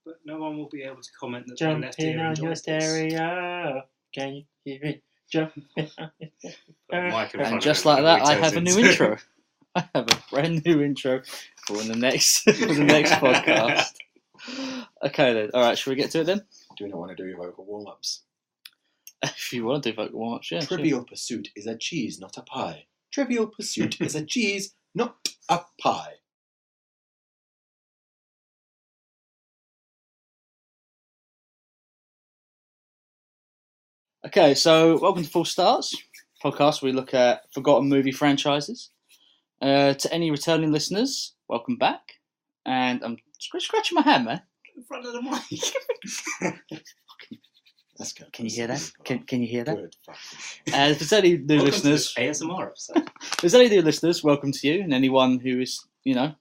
but no one will be able to comment that Jumping they left here on your this. stereo. Can you hear it? Jumping on your stereo. And just like that, I have a new intro. I have a brand new intro for the next podcast. Okay then. All right, shall we get to it then? Do we not want to do your vocal warm-ups? If you want to do vocal warm-ups, yeah. Trivial Pursuit is a cheese, not a pie. Trivial Pursuit is a cheese, not a pie. Okay, so welcome to Full Starts podcast. We look at forgotten movie franchises. To any returning listeners, welcome back. And I'm scratching my hand, man. In front of the mic. That's good. Can you hear that? Can you hear that? Good. If there's any new listeners, ASMR episode. if there's any new listeners, welcome to you, and anyone who is,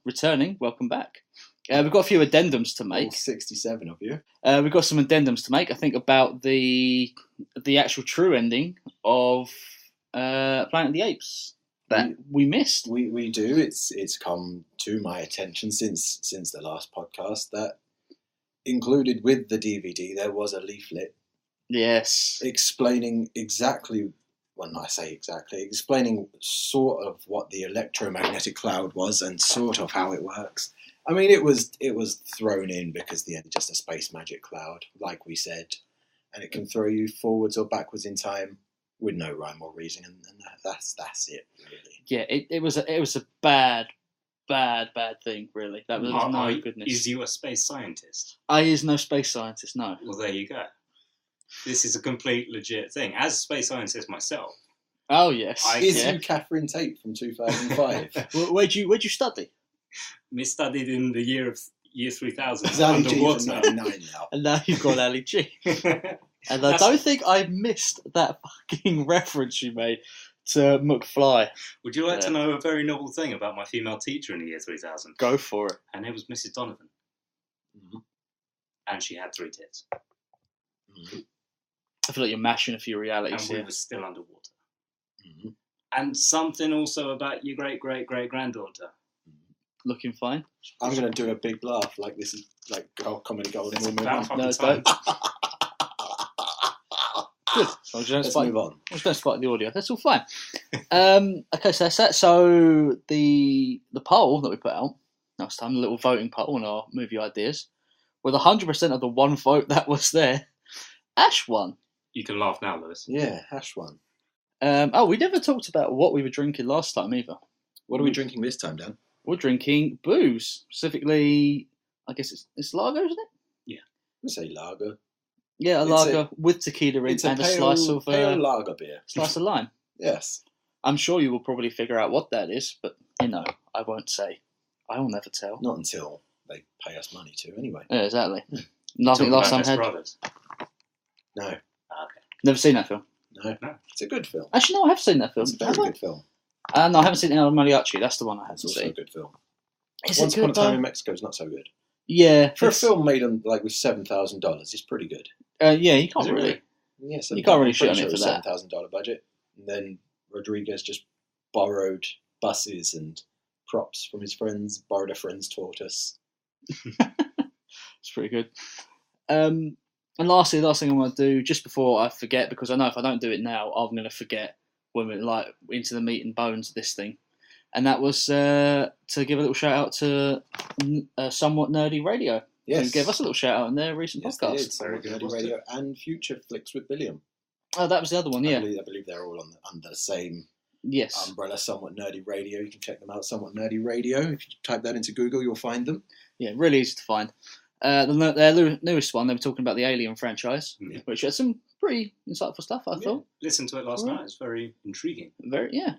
returning, welcome back. We've got a few addendums to All make. 67 of you. We've got some addendums to make. I think about the actual true ending of Planet of the Apes that we missed. We do. It's come to my attention since the last podcast that included with the DVD there was a leaflet Yes. explaining exactly. Well, not I say exactly. Explaining sort of what the electromagnetic cloud was and sort of how it works. I mean, it was thrown in because the end is just a space magic cloud, like we said, and it can throw you forwards or backwards in time with no rhyme or reason, and that's it, really. Yeah, it was a bad thing, really. That was no goodness. Is you a space scientist? I is no space scientist, no. Well, there you go. This is a complete legit thing. As a space scientist myself, Oh yes. Is you Catherine Tate from 2005? Where'd you study? studied in the year 3000 It's Ali G from underwater. 99 now. And now you've got Ali G. And I don't think I missed that fucking reference you made to McFly. Would you like to know a very novel thing about my female teacher in the year 3000? Go for it. Her name was Mrs. Donovan. Mm-hmm. And she had 3 tits. Mm-hmm. I feel like you're mashing a few And realities we here. were still underwater. Mm-hmm. And something also about your great-great-great-granddaughter. Looking fine. I'm going to do a big laugh like this is like Comedy Gold. It's And we'll about move on. fucking No, time. Good. So I'm Let's move on. just going to spike the audio. That's all fine. Okay, so that's that. So the poll that we put out last time, the little voting poll on our movie ideas, with 100% of the one vote that was there, Ash won. You can laugh now, Lewis. Yeah, hash one. We never talked about what we were drinking last time either. What are we drinking this time, Dan? We're drinking booze, specifically. I guess it's lager, isn't it? We say lager. Yeah, a It's lager with tequila in It's a and a pale, slice of pale lager beer. slice of lime. Yes. I'm sure you will probably figure out what that is, but I won't say. I will never tell. Not until they pay us money to, anyway. Yeah, exactly. Hmm. Nothing Talking last about time Best had. Brothers. No, Okay. Never seen that film. no. No. It's a good film. Actually, no, I have seen that film. It's a very Have I? good film. No, I haven't seen El Mariachi. That's the one I It's haven't also a seen. good film. Is Once it Upon a good Time though? in Mexico is not so good. Yeah, For a it's- film made on with $7,000, it's pretty good. yeah, you can't Is it really. really? Yes, You can't really shit on it for that. $7,000 budget. And then Rodriguez just borrowed buses and props from his friends, borrowed a friend's tortoise. It's pretty good. And lastly, the last thing I want to do, just before I forget, because I know if I don't do it now, I'm going to forget when we're like into the meat and bones of this thing. And that was to give a little shout out to Somewhat Nerdy Radio. Yes. Who gave us a little shout out in their recent Yes, they podcast. did. Very good, Nerdy wasn't Radio and Future Flicks with Billiam. Oh, that was the other one, yeah. I believe they're all under the same Yes. umbrella, Somewhat Nerdy Radio. You can check them out, Somewhat Nerdy Radio. If you type that into Google, you'll find them. Yeah, really easy to find. Their newest one, they were talking about the Alien franchise, Yeah. which had some pretty insightful stuff, I Yeah. thought. Listened to it last Alright. night. It's very intriguing. Yeah.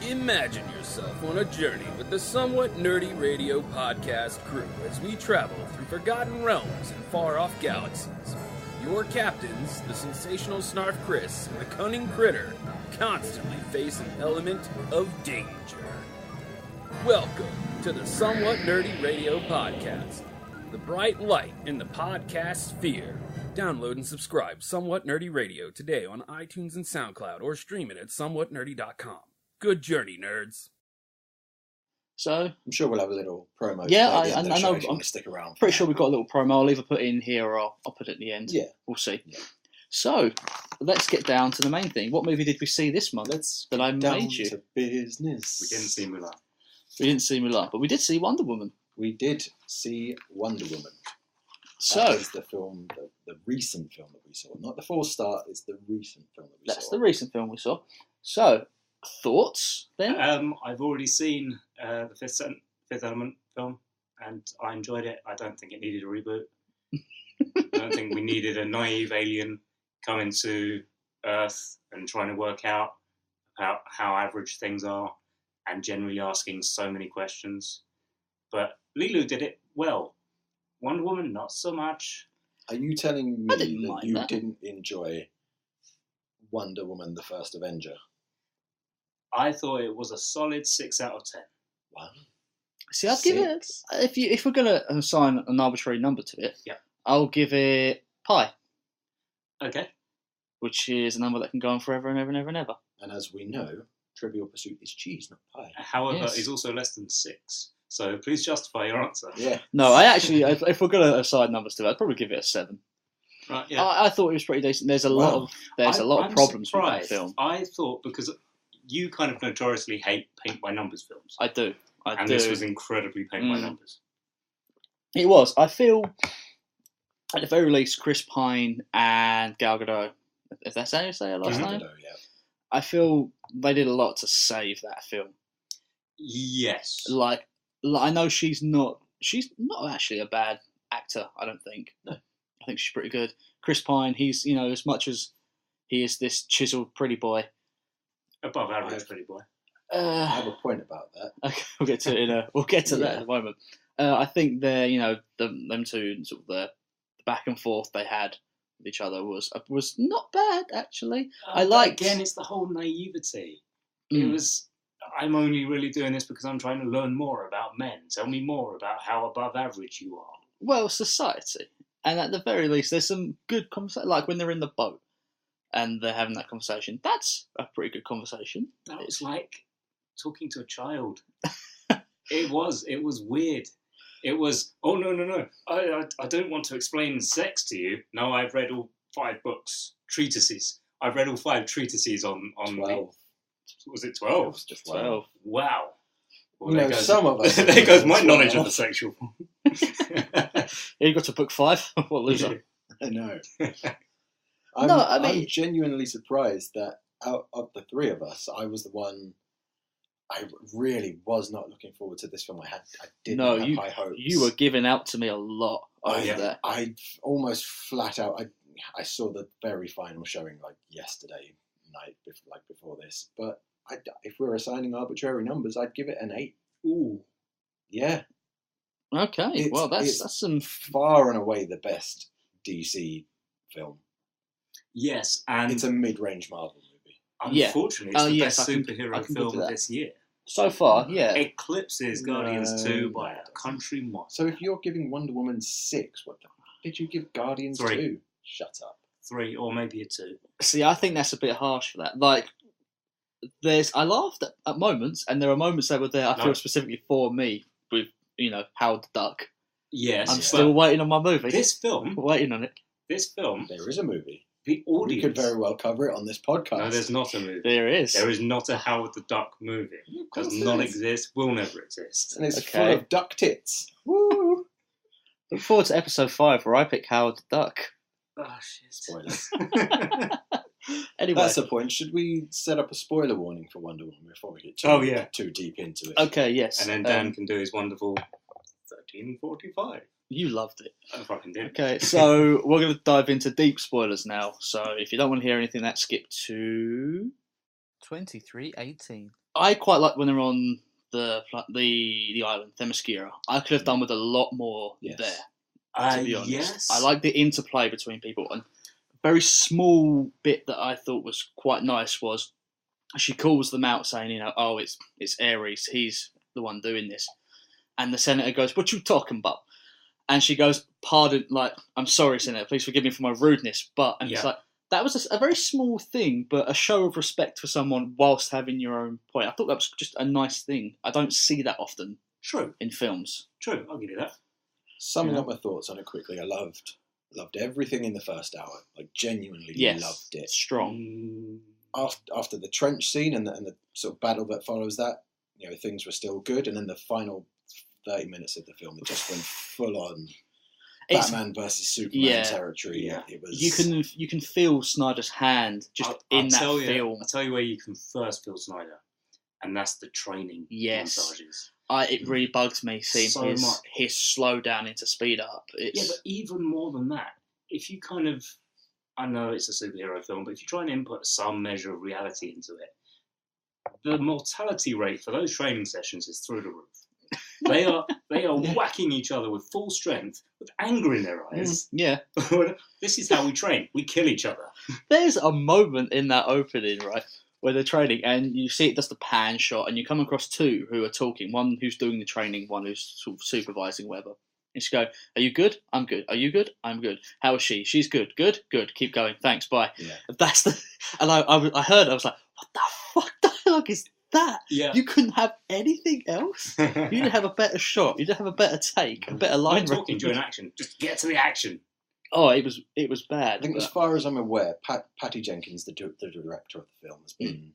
Imagine yourself on a journey with the Somewhat Nerdy Radio podcast crew as we travel through forgotten realms and far-off galaxies. Your captains, the sensational Snarf Chris and the cunning Critter, constantly face an element of danger. Welcome to the Somewhat Nerdy Radio podcast. the bright light in the podcast sphere. Download and subscribe Somewhat Nerdy Radio today on iTunes and SoundCloud, or stream it at somewhatnerdy.com. Good journey, nerds. So, I'm sure we'll have a little promo. Yeah, at the end of the I show know. if you I'm want to stick around. for pretty that. sure we've got a little promo. I'll either put it in here or I'll put it at the end. Yeah. We'll see. Yeah. So, let's get down to the main thing. What movie did we see this month that I Down made you? to business. We didn't see Mulan. We didn't see Mulan, but we did see Wonder Woman. We did see Wonder Woman. So, That is the film, the recent film that we saw. Not the full start, it's the recent film that we that's saw. the recent film we saw. So, thoughts then? I've already seen the Fifth Element film, and I enjoyed it. I don't think it needed a reboot. I don't think we needed a naive alien coming to Earth and trying to work out how average things are, and generally asking so many questions. But Lilu did it well. Wonder Woman, not so much. Are you telling I me didn't that mind you that. didn't enjoy Wonder Woman: The First Avenger? I thought it was a solid 6 out of 10. Wow. See, I'd give it, if we're going to assign an arbitrary number to it, Yeah. I'll give it pi, Okay. which is a number that can go on forever and ever and ever and ever. And as we know, Trivial Pursuit is cheese, not pie. However, Yes. it's also less than 6. So please justify your answer. Yeah. No, I actually, if we're going to assign numbers to it, I'd probably give it a 7. Right, yeah. I thought it was pretty decent. There's a lot of I'm problems with that surprised. film. I thought, because you kind of notoriously hate paint by numbers films, I do. and do. this was incredibly paint by Mm. numbers. It was. I feel, at the very least, Chris Pine and Gal Gadot, if that's how you say her last Mhm. name, Yeah. I feel they did a lot to save that film. Yes. Like I know she's not actually a bad actor, I don't think. No. I think she's pretty good. Chris Pine, he's, as much as he is this chiseled pretty boy. Above average, pretty boy. I have a point about that. Okay, we'll get to it we'll get to that Yeah. in a moment. I think they're, them two, sort of the back and forth they had with each other was not bad, actually. I But liked- Again, it's the whole naivety. It Mm. was, I'm only really doing this because I'm trying to learn more about men. Tell me more about how above average you are. Well, society. And at the very least, there's some good conversation, like when they're in the boat and they're having that conversation. That's a pretty good conversation. That was like talking to a child. It was weird. It was, oh, no. I don't want to explain sex to you. No, I've read all 5 books, treatises. I've read all 5 treatises on 12. Was it It 12? was just 12. Wow. Well, You there know, goes, some of us have there goes my read knowledge 12. of the sexual. You got to book 5? What loser? I know. I mean- I'm genuinely surprised that out of the 3 of us, I was the one. I really was not looking forward to this film. I did No, not have high hopes. You were giving out to me a lot over yeah. there. I almost flat out. I saw the very final showing like yesterday night, before this. But if we were assigning arbitrary numbers, I'd give it an 8. Ooh. Yeah, Okay, It's- well, it's- that's some... far and away the best DC film. Yes, and It's a mid-range Marvel movie. Yeah. unfortunately, it's Oh, the yes, best I can superhero give film you of that. this year. So far, yeah. Eclipses Guardians No, 2 by no. a country mile. So if you're giving Wonder Woman 6, what the did you give Guardians 3. 2? Shut up. 3 or maybe a 2. See, I think that's a bit harsh for that. Like, I laughed at moments, and there are moments that were there, I No. feel specifically for me, with, Howard the Duck. Yes, I'm but still waiting on my movie. this film, Waiting on it. the There is a movie. audience. We could very well cover it on this podcast. No, there's not a movie. There is. There is not a Howard the Duck movie. Of course Does there not is. exist. Will never exist. And it's Okay. full of duck tits. Woo! Look forward to episode 5 where I pick Howard the Duck. Oh shit. Spoilers. Anyway, That's the point. Should we set up a spoiler warning for Wonder Woman before we get too deep into it? okay, yes. And then Dan can do his wonderful 1345. You loved it. I fucking did. Okay, so we're going to dive into deep spoilers now. So if you don't want to hear anything, that's skip to 23:18. I quite like when they're on the island, Themyscira. I could have done with a lot more Yes. there, to be honest. Yes. I like the interplay between people. And a very small bit that I thought was quite nice was she calls them out saying, oh, it's Ares, he's the one doing this. And the senator goes, what you talking about? and she goes, "Pardon, like, I'm sorry, Senator, please forgive me for my rudeness," but, and it's Yeah. like, that was a very small thing, but a show of respect for someone whilst having your own point. I thought that was just a nice thing. I don't see that often True, in films. true. I'll give you that. Summing Yeah. up my thoughts on it quickly, I loved everything in the first hour. Like, genuinely Yes, loved it. strong. After the trench scene and the sort of battle that follows that, things were still good. And then the final 30 minutes of the film, it just went full on It's, Batman versus Superman Yeah. territory. Yeah. It was. you can feel Snyder's hand just in that film. I'll tell you where you can first feel Snyder, and that's the training Yes. montages. It really bugged me seeing So his much. his slow down into speed up. Yeah, It's but even more than that, if you kind of, I know it's a superhero film, but if you try and input some measure of reality into it, the mortality rate for those training sessions is through the roof. They are whacking each other with full strength, with anger in their eyes. yeah. This is how we train. We kill each other. There's a moment in that opening, right, where they're training, and you see it does the pan shot, and you come across two who are talking. One who's doing the training, one who's sort of supervising, whatever. And she go, "Are you good? I'm good. Are you good? I'm good. How is she? She's good. Good. Good. Keep going. Thanks. Bye." Yeah. That's the. And I heard. I was like, "What the fuck dialogue is that? Yeah. You couldn't have anything else. You didn't have a better shot. You didn't have a better take, a better line." Not talking reading. during action. Just get to the action. Oh, it was bad. I think, as but- far as I'm aware, Patty Jenkins, the director of the film, has been.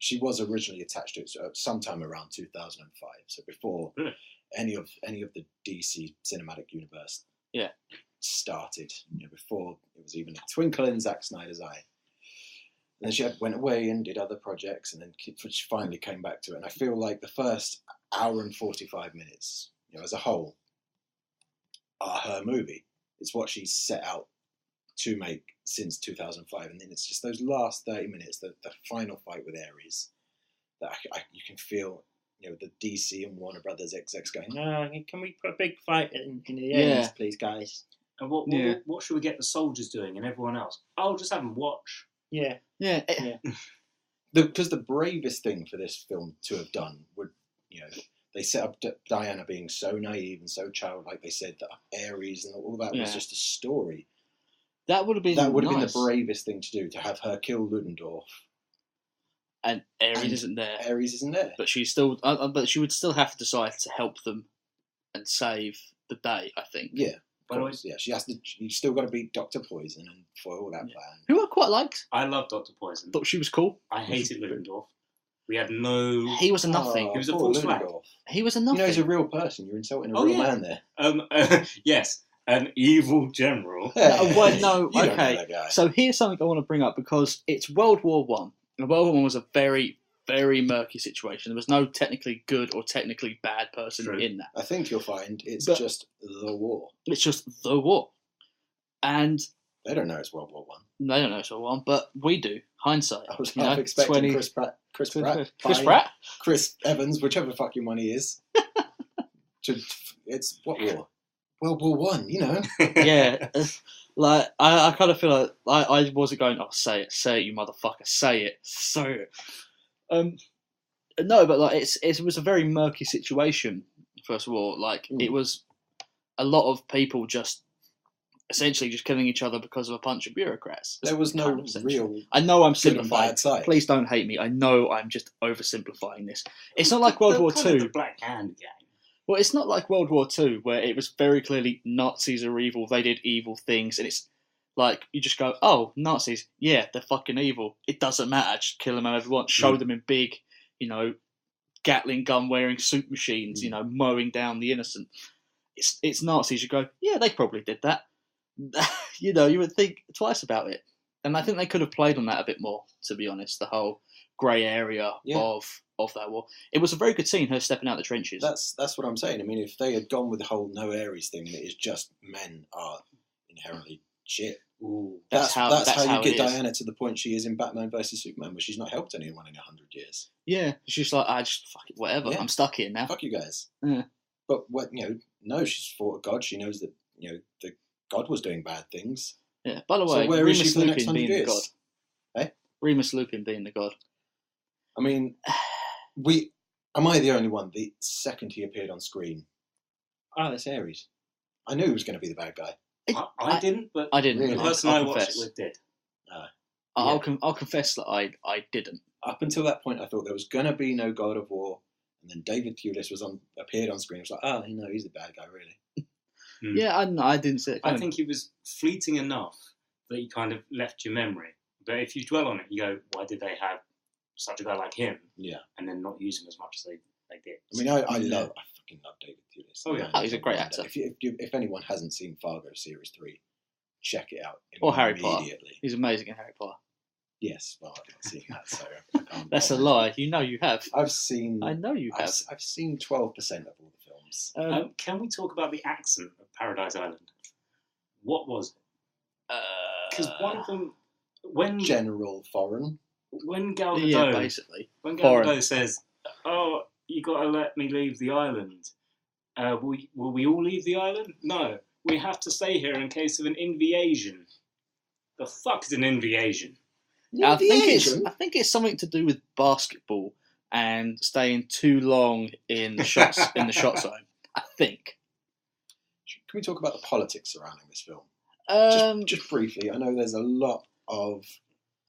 She was originally attached to it sometime around 2005, so before Really? any of the DC cinematic universe Yeah. started. Before it was even a twinkle in Zack Snyder's eye. And then she went away and did other projects, and then she finally came back to it. And I feel like the first hour and 45 minutes, as a whole, are her movie. It's what she's set out to make since 2005, and then it's just those last 30 minutes, the final fight with Ares, that you can feel, the DC and Warner Brothers execs going, No, can we put a big fight in the Yeah. 80s, please, guys? And what, Yeah. what should we get the soldiers doing and everyone else? Oh, just have them watch. Yeah. Yeah. because the bravest thing for this film to have done would, they set up Diana being so naive and so childlike. They said that Ares and all that was Yeah. just a story. That would have been That would have nice. been the bravest thing to do, to have her kill Ludendorff. And Ares And isn't there. Ares isn't there. But she still, but she would still have to decide to help them and save the day. I think. Yeah. By the way, Yeah, she has to. You still got to beat Dr. Poison and foil that plan. Who I quite liked. I love Dr. Poison. Thought she was cool. I hated Ludendorff. We had no. He was a nothing. He was a poor full slag. Ludendorff. He was a You nothing. know, he's a real person. You're insulting a Oh, real yeah. man there. Yes, an evil general. No, well, no, You don't know okay. that guy. So here's something I want to bring up because it's World War One. And World War One was a very, very murky situation. There was no technically good or technically bad person True. in that. I think you'll find it's But- just the war. It's just the war, and They don't know it's World War One. they don't know so well, but we do. Hindsight. I was you half know, expecting 20 Chris Pratt. Chris Chris Pratt. Chris Evans, whichever fucking one he is. It's what war? World War One. Yeah, like I kind of feel like I wasn't going. Oh, say it, you motherfucker, say it. No, but like it was a very murky situation. First of all, like it was a lot of people just essentially just killing each other because of a bunch of bureaucrats. There was no Kind of essentially. real I know I'm good and simplifying. bad side. Please don't hate me. I know I'm just oversimplifying this. It's not like World They're War kind of Two. the Black Hand gang. Well, it's not like World War Two where it was very clearly Nazis are evil. They did evil things, and it's like you just go, "Oh, Nazis, yeah, they're fucking evil. It doesn't matter. Just kill them however you want. Show them in big, Gatling gun wearing suit machines. Mowing down the innocent. It's Nazis. You go, yeah, they probably did that. You would think twice about it, and I think they could have played on that a bit more. To be honest, the whole grey area Yeah. of that war. It was a very good scene. Her stepping out the trenches. That's what I'm saying. I mean, if they had gone with the whole no Ares thing, and it is just men are inherently shit. Ooh. That's how it you get is. Diana to the point she is in Batman versus Superman, where she's not helped anyone in 100 years. Yeah, she's like, I just fuck it, whatever. Yeah. I'm stuck here now. Fuck you guys. Yeah. But no, she's fought a god. She knows that the god was doing bad things. Yeah. By the So way, where is she Remus for the next Lupin 100 being the years? god. Eh? Remus Lupin being the god. I mean, am I the only one? The second he appeared on screen, that's Ares. I knew he was going to be the bad guy. I didn't, but I didn't. Really? the I'll person I confess. watched it with did. I'll confess that I didn't. Up until that point, I thought there was going to be no God of War, and then David Thewlis appeared on screen. I was like, oh, no, he's the bad guy, really. Hmm. Yeah, I didn't see it. I think he was fleeting enough that he kind of left your memory. But if you dwell on it, you go, why did they have such a guy like him Yeah. and then not use him as much as they did? I mean, I fucking love David Thewlis. Oh, yeah. Oh, he's a great actor. If anyone hasn't seen Fargo Series 3, check it out Or Harry Potter. immediately. He's amazing in Harry Potter. Yes, well, I've not seen that, so I can't. That's a comment. lie. You know you have. I've seen. I know you have. I've seen 12% of all the films. Can we talk about the accent of Paradise Island? What was it? Because one of them, when General foreign. Gal Gadot, yeah, basically. when Gal foreign. Gadot says, "Oh, you got to let me leave the island," will we all leave the island? No, we have to stay here in case of an invasion. The fuck is an invasion? I think it's something to do with basketball and staying too long in the shots in the shot zone. I think. Can we talk about the politics surrounding this film? Just briefly. I know there's a lot of.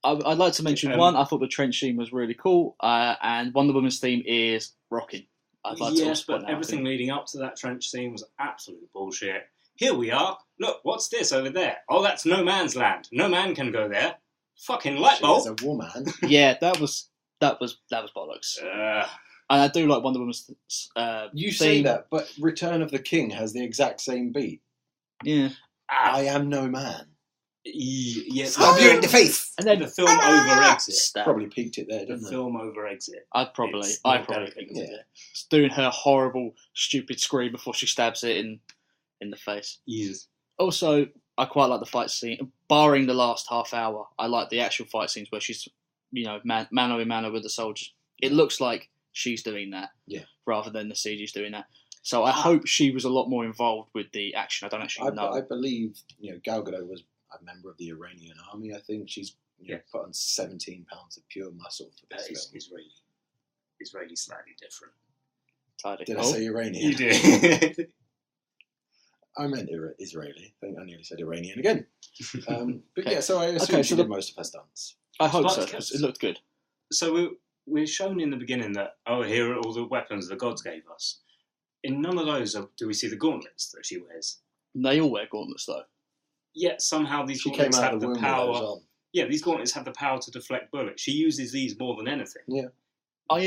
I'd like to mention one. I thought the trench scene was really cool, and Wonder Woman's theme is rocking. I'd like to Yes, also point but that out, everything leading up to that trench scene was absolute bullshit. Here we are. Look, what's this over there? Oh, that's no man's land. No man can go there. Fucking light bulb. She's a woman. Yeah, that was bollocks. And I do like Wonder Woman's. You theme. say that, but Return of the King has the exact same beat. Yeah, I am no man. Yes. Stab you in the face. and then The film over-eggs it. Stab. Probably peaked it there, The didn't it? film over-eggs it. I probably It's more think delicate. yeah. It's doing her horrible, stupid scream before she stabs it in the face. Yes. Also, I quite like the fight scene, barring the last half hour. I like the actual fight scenes where she's, mano a mano with the soldiers. It looks like she's doing that, rather than the CG's doing that. So I hope she was a lot more involved with the action. I don't actually know. I believe Gal Gadot was a member of the Iranian army. I think she's put on 17 pounds of pure muscle for That this is film. Israeli slightly different. Tidy. Did I say Iranian? You did. I meant Israeli. I think I nearly said Iranian again. But Okay. yeah, so I assume Okay, she so did most of her stunts. I hope so, Spartacus. because it looked good. So we're shown in the beginning that, here are all the weapons the gods gave us. In none of those do we see the gauntlets that she wears. They all wear gauntlets, though. Yet somehow these She came gauntlets out have of the the womb with those power. on. Yeah, these gauntlets have the power to deflect bullets. She uses these more than anything. Yeah.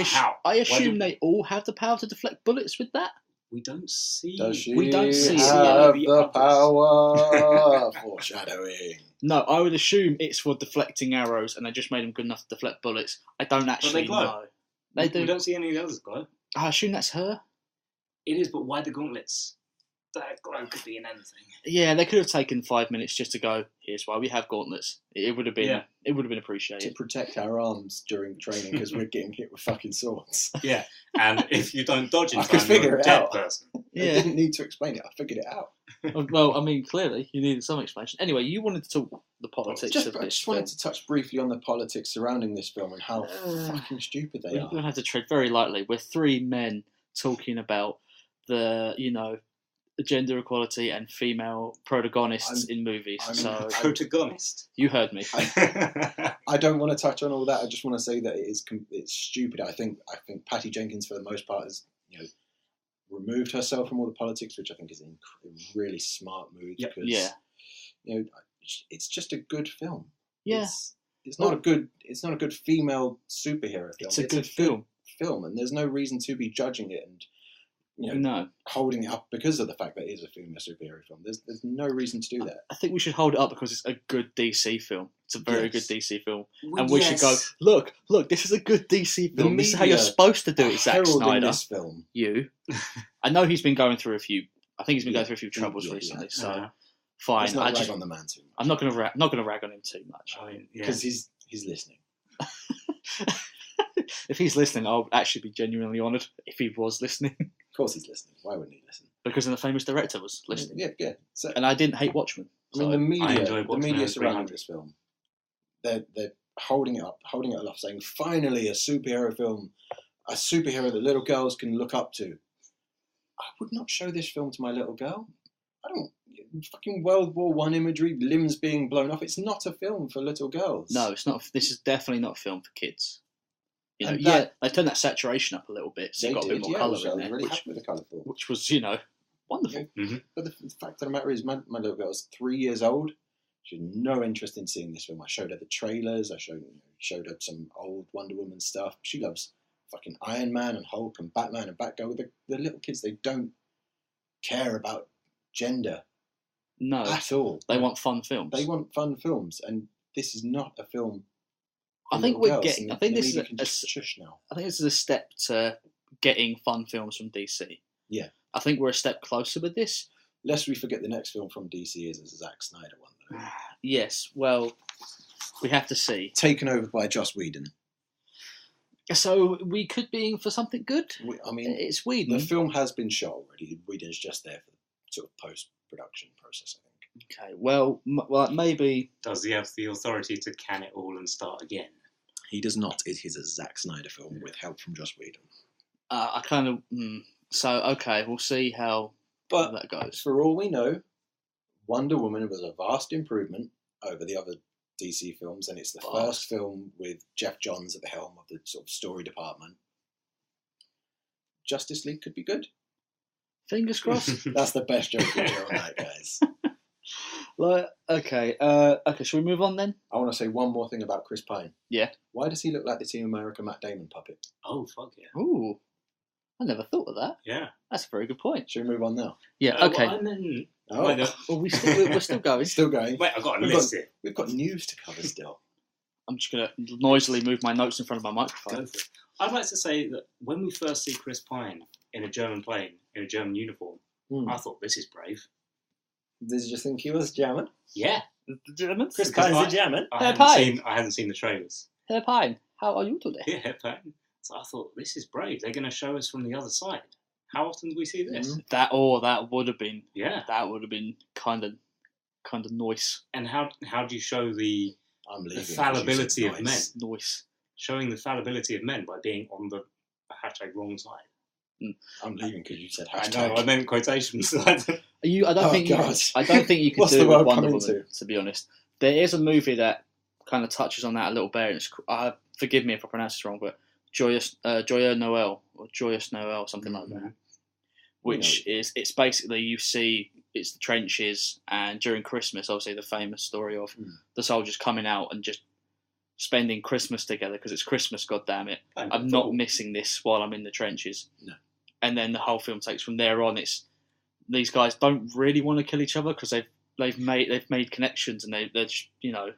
How? I assume do- they all have the power to deflect bullets with that. We don't see. Does she We don't see have any the of the others. power? Foreshadowing. No, I would assume it's for deflecting arrows, and they just made them good enough to deflect bullets. I don't actually glow. know. They do. We don't see any of the others glow. I assume that's her. It is, but why the gauntlets? That glow could be in anything. Yeah, they could have taken 5 minutes just to go. Here's why we have gauntlets. It would have been. Yeah. It would have been To appreciated. protect our arms during training because we're getting hit with fucking swords. Yeah, and if you don't dodge in I could time, you're figure a it dead out. person. I Yeah. didn't need to explain it. I figured it out. Well, I mean, clearly you needed some explanation. Anyway, you wanted to talk the politics of I this just film. wanted to touch briefly on the politics surrounding this film and how fucking stupid they We're are. going to have to tread very lightly. We're three men talking about the gender equality and female protagonists in movies. So Protagonist. you heard me. I don't want to touch on all that. I just want to say that it's stupid. I think Patty Jenkins, for the most part, has removed herself from all the politics, which I think is a really smart move. Yep. Because, Yeah. it's just a good film. Yeah. It's not a good female superhero film. It's a good film. film, and there's no reason to be judging it and No. holding it up because of the fact that it is a female superhero film. There's no reason to do that. I think we should hold it up because it's a good DC film. It's a very good Yes. DC film. And we should go, look, this is a good DC film. This is how you're media supposed to do it, Zack Heralding Snyder. this film. You. I know he's been going through a few. I think he's been going through a few troubles Yeah. recently. So Yeah. fine. Let's not rag on the man too much. I'm not going to rag on him too much. I mean, yeah. Because he's listening. If he's listening, I'll actually be genuinely honoured if he was listening, Of course he's listening. Why wouldn't he listen? because then the famous director was listening, Yeah. So, and I didn't hate Watchmen. I mean, So- the enjoyed watching media it. surrounding this film, they're holding it aloft, saying, finally a superhero film, a superhero that little girls can look up to. I would not show this film to my little girl. I don't. Fucking World War One imagery, limbs being blown off. It's not a film for little girls. No, it's not. This is definitely not a film for kids. You know, And yeah, that- they turned that saturation up a little bit, so they you got a bit did. more Yeah, colour which I in was there, really which, happy with the colourful. which was, wonderful. But the fact of the matter is, my little girl's 3 years old. She had no interest in seeing this film. I showed her the trailers. I showed her some old Wonder Woman stuff. She loves fucking Iron Man and Hulk and Batman and Batgirl. The little kids, they don't care about gender No, at all. they want fun films. They want fun films, and this is not a film. for I think little we're girls, getting. and I think the this is media can just a, shush now. I think this is a step to getting fun films from DC. Yeah. I think we're a step closer with this. Lest we forget the next film from DC is a Zack Snyder one, though. Yes, well, we have to see. Taken over by Joss Whedon. So we could be in for something good. I mean, It's the Whedon. film has been shot already. Whedon's just there for the sort of post-production process, I think. Okay, well, maybe. Does he have the authority to can it all and start again? He does not. It is a Zack Snyder film with help from Joss Whedon. I kind of. So okay, we'll see how But that goes. for all we know, Wonder Woman was a vast improvement over the other DC films, and it's the Vast. first film with Jeff Johns at the helm of the sort of story department. Justice League could be good. Fingers crossed. That's the best joke you'll hear on that, guys. Okay. Shall we move on then? I want to say one more thing about Chris Pine. Yeah. Why does he look like the Team America Matt Damon puppet? Oh, fuck yeah. Ooh, I never thought of that. Yeah. That's a very good point. Should we move on now? Yeah. Okay. Well, I meant, Oh, Wait, Well, we're still going. still going. wait, I've got a We've list here. We've got news to cover still. I'm just gonna noisily move my notes in front of my microphone. Go for it. I'd like to say that when we first see Chris Pine in a German plane, in a German uniform, I thought, this is brave. Did you think he was German? Yeah. The Germans. Chris Because Pine's a German. Herr Pine. I hadn't seen the trailers. Herr Pine, how are you today? Yeah, Pine. So I thought, this is brave. They're going to show us from the other side. How often do we see this? Mhm. That would have been Yeah. kind of nice. And how do you show the I'm leaving. the 'cause you fallibility said of men? nice. Nice. Showing the fallibility of men by being on the hashtag wrong side. I'm leaving because you said I hashtag. know, I meant quotations. I don't Oh, think God. I don't think you can What's do the it with world Wonder coming Woman. To be honest, there is a movie that kind of touches on that a little bit. It's, forgive me if I pronounce this wrong, but Joyous Noel or Joyous Noel, something like that. Which is it's basically you see it's the trenches, and during Christmas, obviously the famous story of the soldiers coming out and just spending Christmas together because it's Christmas. God damn it! I'm not missing this while I'm in the trenches. No. And then the whole film takes from there on. It's these guys don't really want to kill each other because they've made connections and they're just, people,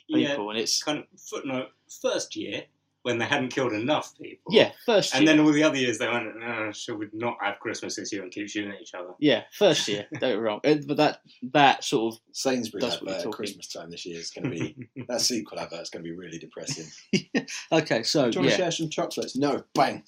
Yeah, and it's kind of footnote. First year, when they hadn't killed enough people. first year. And then all the other years they went, should we not have Christmas this year and keep shooting at each other? First year. Don't get me wrong. But that sort of Sainsbury's That's what you're advert at talking. Christmas time this year is going to be that sequel advert is going to be really depressing. okay. So Do you want to share some chocolates? No, bang.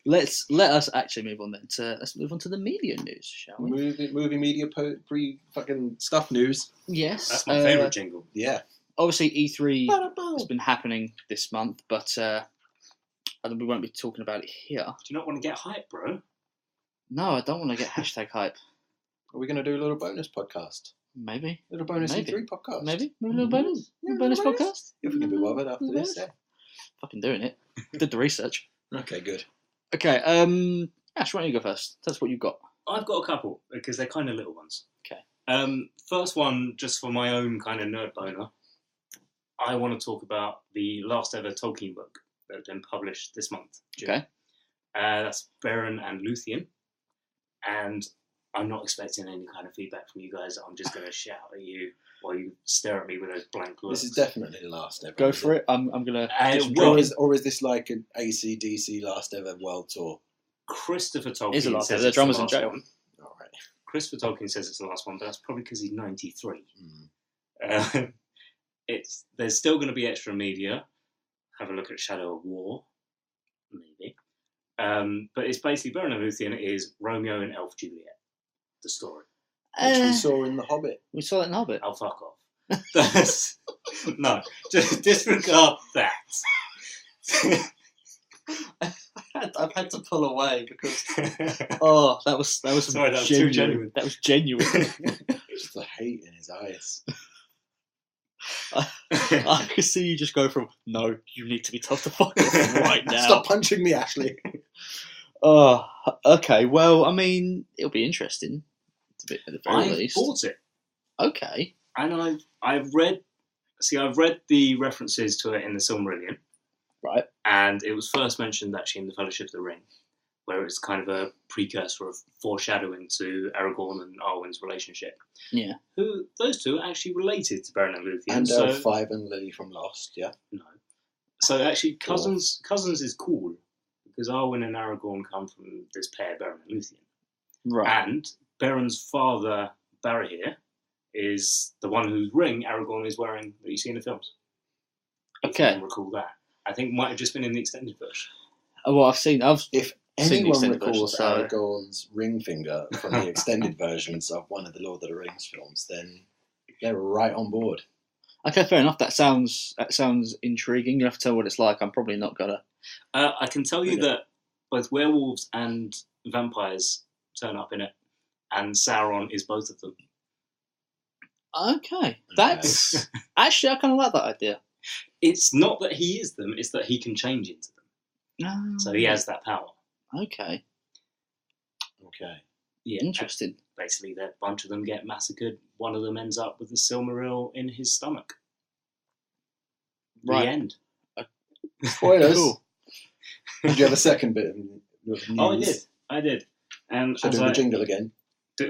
let us actually move on then let's move on to the media news, shall we? Movie media pre fucking stuff news. Yes. That's my favourite jingle. Yeah. Obviously, E3 has Ba-da-ba. been happening this month, but we won't be talking about it here. Do you not want to get hype, bro? No, I don't want to get hashtag hype. Are we going to do a little bonus podcast? Maybe. Little bonus Maybe. E3 podcast? Maybe. Maybe a little bonus. Yeah, bonus little bonus. podcast. If we can be bothered after Little this, bonus. Fucking doing it. Did the research. yeah. Okay, good. Okay. Ash, why don't you go first? Tell us what you've got. I've got a couple, because they're kind of little ones. Okay. First one, just for my own kind of nerd boner, I want to talk about the last ever Tolkien book that has been published this month. June. Okay. That's Beren and Luthien. And I'm not expecting any kind of feedback from you guys. I'm just going to shout at you while you stare at me with those blank looks. This is definitely the last ever. Go for it. I'm gonna. Or is this like an AC/DC last ever world tour? Christopher Tolkien Is the last says ever. The it's drummer's in last jail. one. All right. Christopher Tolkien says it's the last one, but that's probably because he's 93. Mm. There's still going to be extra media. Have a look at Shadow of War, maybe. But it's basically Beren and Luthien is Romeo and Elf Juliet, the story. Which we saw in The Hobbit. We saw that in Hobbit. Oh, fuck off. No, just disregard that. I I've had to pull away because that was Sorry, that was too genuine. That was genuine. Just the hate in his eyes. I could see you just go from no, you need to be told to fuck off right now. Stop punching me, Ashley. Oh, okay. Well, I mean, it'll be interesting. At the very I least. bought it, Okay. and I've read the references to it in the Silmarillion, Right. and it was first mentioned actually in the Fellowship of the Ring, where it's kind of a precursor of foreshadowing to Aragorn and Arwen's relationship. Yeah. Who those two are actually related to Beren and Luthien. And so L5 and Lily from Lost, yeah. no, so actually cousins is cool because Arwen and Aragorn come from this pair, Beren and Luthien. Right. And Beren's father, Barahir, is the one whose ring Aragorn is wearing that you see in the films. If you Okay. can recall that. I think it might have just been in the extended version. Well, I've seen If seen the anyone extended recalls version, so- Aragorn's ring finger from the extended versions of one of the Lord of the Rings films, then they're right on board. Okay, fair enough. That sounds intriguing. You have to tell what it's like. I'm probably not gonna. I can tell you Really? that both werewolves and vampires turn up in it, and Sauron is both of them. Okay, that's actually I kind of like that idea. It's not that he is them; it's that he can change into them. So he has that power. Okay, Okay. Yeah, interesting. basically, a bunch of them get massacred. One of them ends up with the Silmaril in his stomach. Right. The end. Spoilers. Cool. Did you have a second bit of news? Oh, I did. And Should I do the jingle again?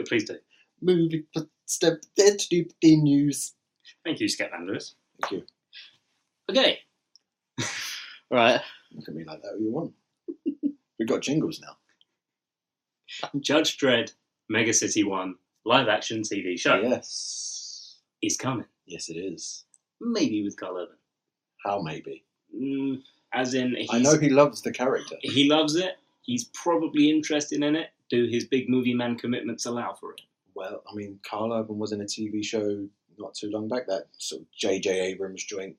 please do. Movie step the news. Thank you, Scatman Lewis. Thank you. Okay. Right. Look at me like that. What you want? We've got jingles now. Judge Dredd Mega City 1 live action TV show Yes. is coming. Yes, it is. Maybe with Carl Urban. How maybe? As in, I know he loves the character. he loves it. He's probably interested in it. Do his big movie man commitments allow for it? Well, I mean, Carl Urban was in a TV show not too long back, that sort of J.J. Abrams joint,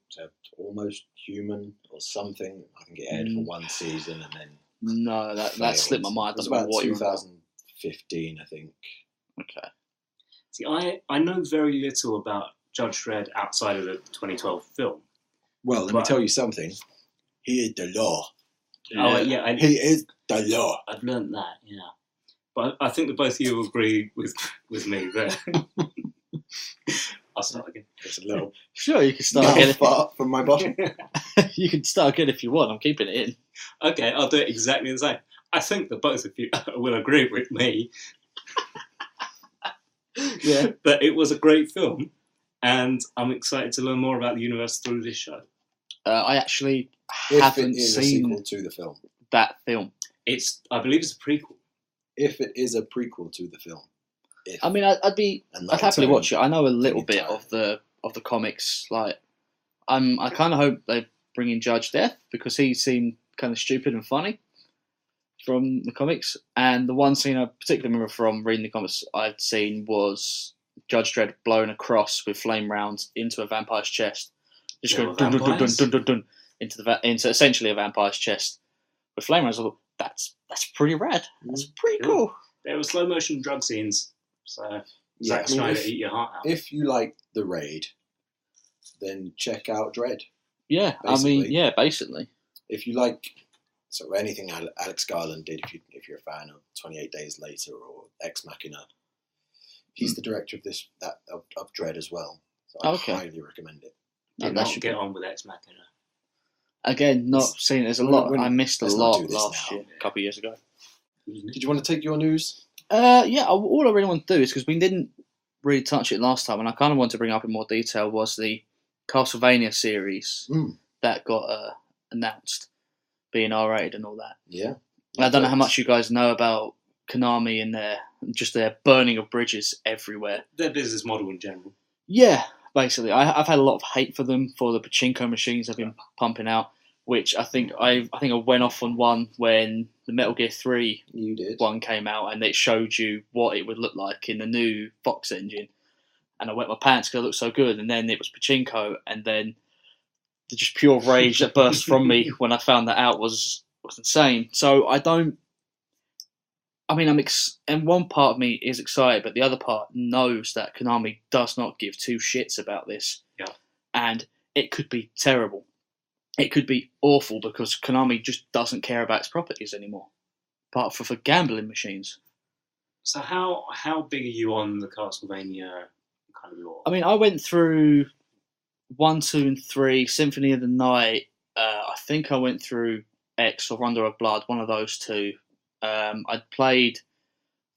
Almost Human or something. I think it aired for one season and then No, that failed. slipped my mind. It was I don't know about what you're on about. 2015, I think. Okay. See, I know very little about Judge Dredd outside of the 2012 film. Well, let me tell you something. He is the law. Oh, yeah, He is the law. I've learnt that, yeah. But I think that both of you will agree with me that... I'll start again. It's a little Sure, you can start again. far from my bottom. You can start again if you want. I'm keeping it in. Okay, I'll do it exactly the same. I think that both of you will agree with me Yeah. that it was a great film, and I'm excited to learn more about the universe through this show. I actually If it haven't is a seen sequel to the film. that film. I believe it's a prequel. If it is a prequel to the film. I mean, I'd I'd happily watch it. I know a little bit Anytime. of the comics. Like, I kind of hope they bring in Judge Death because he seemed kind of stupid and funny from the comics. And the one scene I particularly remember from reading the comics I'd seen was Judge Dredd blowing a cross with flame rounds into a vampire's chest, just There going were dun, dun, dun, dun, vampires? dun, dun, dun, into essentially a vampire's chest with flame rounds. I thought, that's pretty rad. That's pretty Cool. cool. There were slow motion drug scenes, so Yeah, Zack I mean, Snyder if- eat your heart out. If you like The Raid, then check out Dread. Yeah, I mean, Basically. yeah, basically. If you like anything Alex Garland did, if you're a fan of 28 Days Later or Ex Machina, he's the director of Dread as well. So I Okay. highly recommend it. Yeah, Did that not should get be- on with Ex Machina. Again, not seeing it. There's a When- lot. when- I missed a let's not lot do this last now. year, a couple of years ago. Did you want to take your news? Yeah, all I really want to do is because we didn't really touch it last time, and I kind of want to bring up in more detail was the Castlevania series Mm. that got announced, being R-rated and all that. Yeah. I don't know how much you guys know about Konami and their burning of bridges everywhere. Their business model in general. Yeah, basically, I've had a lot of hate for them for the pachinko machines they've been pumping out, which I think I went off on one when the Metal Gear 3 You did. one came out and it showed you what it would look like in the new Fox engine, and I wet my pants because it looked so good. And then it was pachinko, and then the just pure rage that burst from me when I found that out was was insane. So I don't. I mean, and one part of me is excited, but the other part knows that Konami does not give two shits about this. Yeah. And it could be terrible. It could be awful because Konami just doesn't care about its properties anymore, apart for gambling machines. So how big are you on the Castlevania kind of lore? I mean, I went through 1, 2, and 3, Symphony of the Night. I think I went through X or Under of Blood, one of those two. I'd played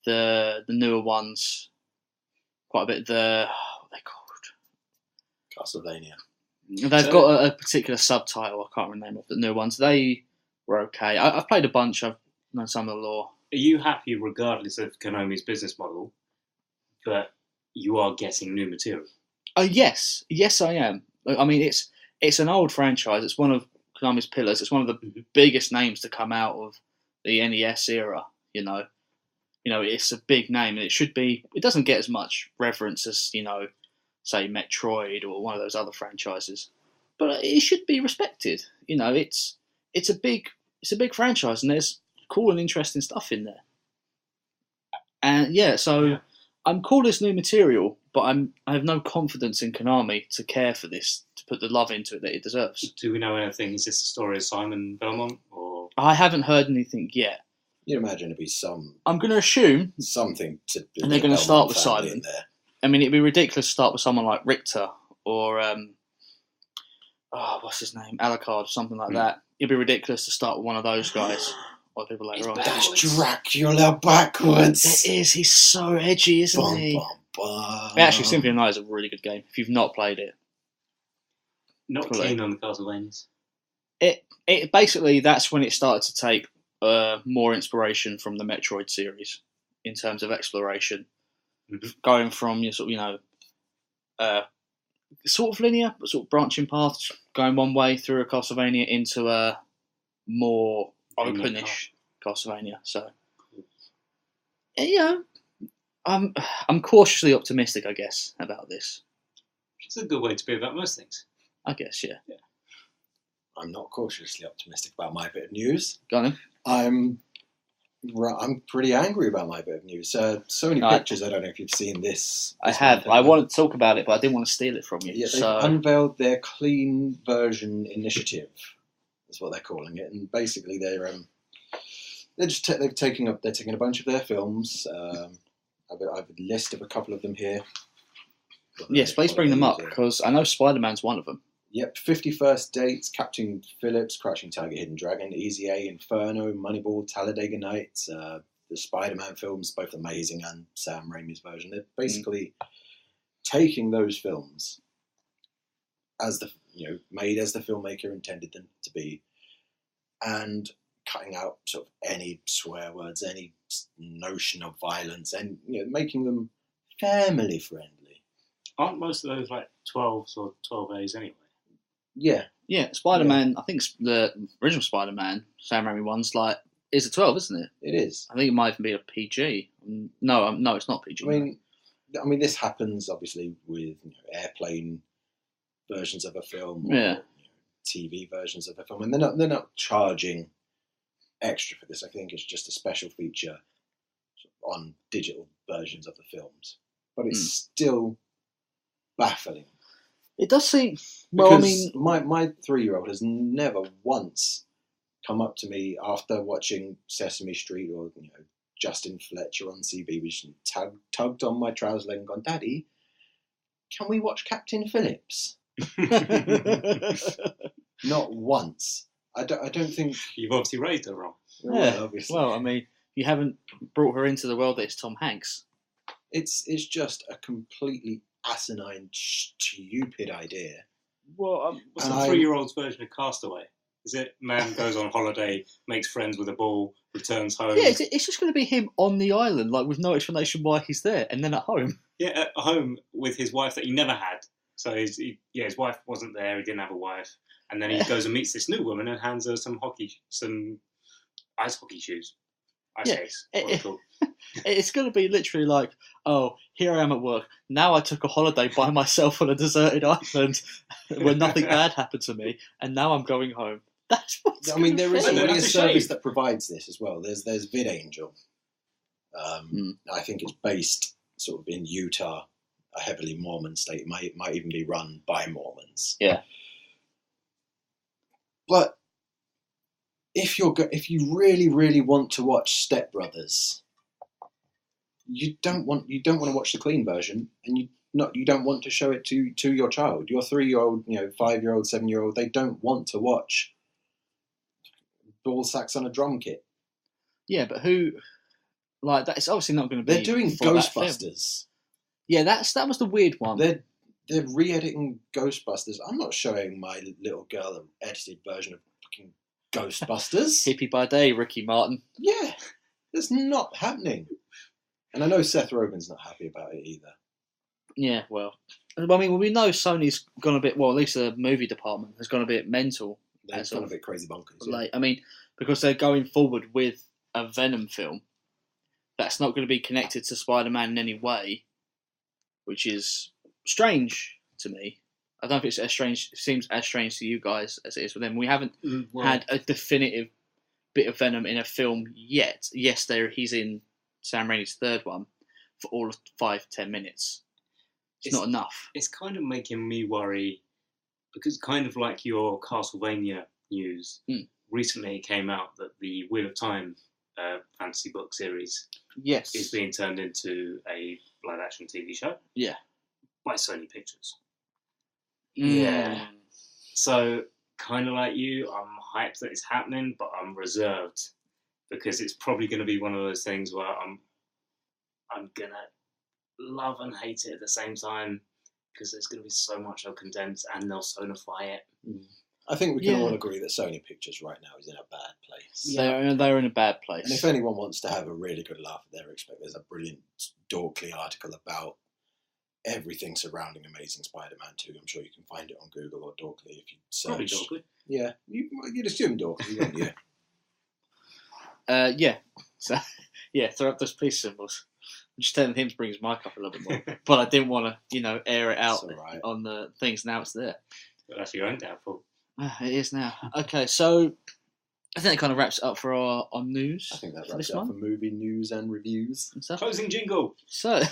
the newer ones quite a bit. What are they called? Castlevania. They've got a particular subtitle. I can't remember the name of the new ones. They were okay. I've played a bunch. I've known some of the lore. Are you happy regardless of Konami's business model, but you are getting new material? Yes, I am. I mean, it's an old franchise. It's one of Konami's pillars. It's one of the biggest names to come out of the NES era. You know, it's a big name, and it should be. It doesn't get as much reverence as say Metroid or one of those other franchises, but it should be respected. It's a big franchise, and there's cool and interesting stuff in there. And I'm cool this new material, but I have no confidence in Konami to care for this, to put the love into it that it deserves. Do we know anything? Is this the story of Simon Belmont, or I haven't heard anything yet. You'd imagine it'd be some. I'm going to assume something to. And they're going to start with family Simon. in there. I mean, it'd be ridiculous to start with someone like Richter or what's his name, Alucard, or something like that. It'd be ridiculous to start with one of those guys or people later on. That's Dracula backwards. It is. He's so edgy, isn't he? Actually, Symphony of the Night is a really good game. If you've not played it, not keen on the Castlevanias? It basically, that's when it started to take more inspiration from the Metroid series in terms of exploration. Mm-hmm. Going from sort of linear, but sort of branching paths, going one way through a Castlevania into a more openish Castlevania. So, I'm cautiously optimistic, I guess, about this. It's a good way to be about most things. I guess, yeah. I'm not cautiously optimistic about my bit of news. Go on. I'm pretty angry about my bit of news. So many pictures. I don't know if you've seen this. I have. I wanted to talk about it, but I didn't want to steal it from you. Yeah, they've unveiled their clean version initiative. That's what they're calling it, and basically they're taking a bunch of their films. I have a list of a couple of them here. Yes, please bring them up because I know Spider-Man's one of them. Yep, 51st Dates, Captain Phillips, Crouching Tiger, Hidden Dragon, Easy A, Inferno, Moneyball, Talladega Nights, the Spider-Man films, both amazing, and Sam Raimi's version. They're basically taking those films as made as the filmmaker intended them to be, and cutting out sort of any swear words, any notion of violence, and making them family friendly. Aren't most of those like 12s or 12As anyway? Yeah. Yeah, Spider-Man, I think the original Spider-Man, Sam Raimi one's is a 12, isn't it? It is. I think it might even be a PG. No, it's not PG. I mean, this happens obviously with airplane versions of a film, or, TV versions of a film, and they're not charging extra for this. I think it's just a special feature on digital versions of the films, but it's still baffling. It does seem... Well, because my 3-year-old has never once come up to me after watching Sesame Street or Justin Fletcher on CBeebies and tugged on my trouser leg and gone, "Daddy, can we watch Captain Phillips?" Not once. I don't think... You've obviously raised her wrong. Yeah, obviously. Well, I mean, you haven't brought her into the world that it's Tom Hanks. It's just a completely asinine, stupid idea. Well, what's the 3-year-old's version of Castaway? Is it man goes on holiday, makes friends with a ball, returns home? Yeah, it's just going to be him on the island, with no explanation why he's there, and then at home. Yeah, at home with his wife that he never had. So his wife wasn't there. He didn't have a wife, and then he goes and meets this new woman and hands her some ice hockey shoes. Ice skates. It's going to be literally here I am at work. Now I took a holiday by myself on a deserted island where nothing bad happened to me, and now I'm going home. That's what's I mean, there is gonna Well, already a that's a service shame. that provides this as well. There's VidAngel. I think it's based sort of in Utah, a heavily Mormon state. It might even be run by Mormons. Yeah. But if you really, really want to watch Step Brothers, you don't want to watch the clean version, and you don't want to show it to your child, your 3-year-old, 5-year-old, 7-year-old. They don't want to watch ball sacks on a drum kit. Yeah, but who like that? It's obviously not going to be. They're doing for that film. Ghostbusters. Yeah, that was the weird one. They're re-editing Ghostbusters. I'm not showing my little girl an edited version of fucking Ghostbusters. Hippie by day, Ricky Martin. Yeah, it's not happening. And I know Seth Rogen's not happy about it either. Yeah, well, I mean, we know Sony's gone a bit. Well, at least the movie department has gone a bit mental. They've gone a bit crazy bonkers. Yeah. Like, I mean, because they're going forward with a Venom film that's not going to be connected to Spider-Man in any way, which is strange to me. I don't think it's as strange. It seems as strange to you guys as it is with them. We haven't had a definitive bit of Venom in a film yet. Yes, he's in Sam Raimi's third one for all of 5-10 minutes. It's not enough. It's kind of making me worry because, kind of like your Castlevania news, recently it came out that the Wheel of Time fantasy book series Yes. is being turned into a live action TV show. Yeah. By Sony Pictures. Mm. Yeah. So, kind of like you, I'm hyped that it's happening, but I'm reserved because it's probably going to be one of those things where I'm going to love and hate it at the same time because there's going to be so much I'll condense and they'll sonify it. I think we can all agree that Sony Pictures right now is in a bad place. They're in a bad place. And if anyone wants to have a really good laugh at their expense, there's a brilliant Dorkly article about everything surrounding Amazing Spider-Man 2. I'm sure you can find it on Google or Dorkly if you search. Probably Dorkly. Yeah, you'd assume Dorkly, wouldn't you? Yeah. So, yeah, throw up those police symbols. I'm just telling him to bring his mic up a little bit more. But I didn't want to, air it out Right. on the things. Now it's there. But that's your own downfall. It is now. Okay, so I think that kind of wraps it up for our news. I think that for wraps this it up month for movie news and reviews. and stuff. Closing jingle. So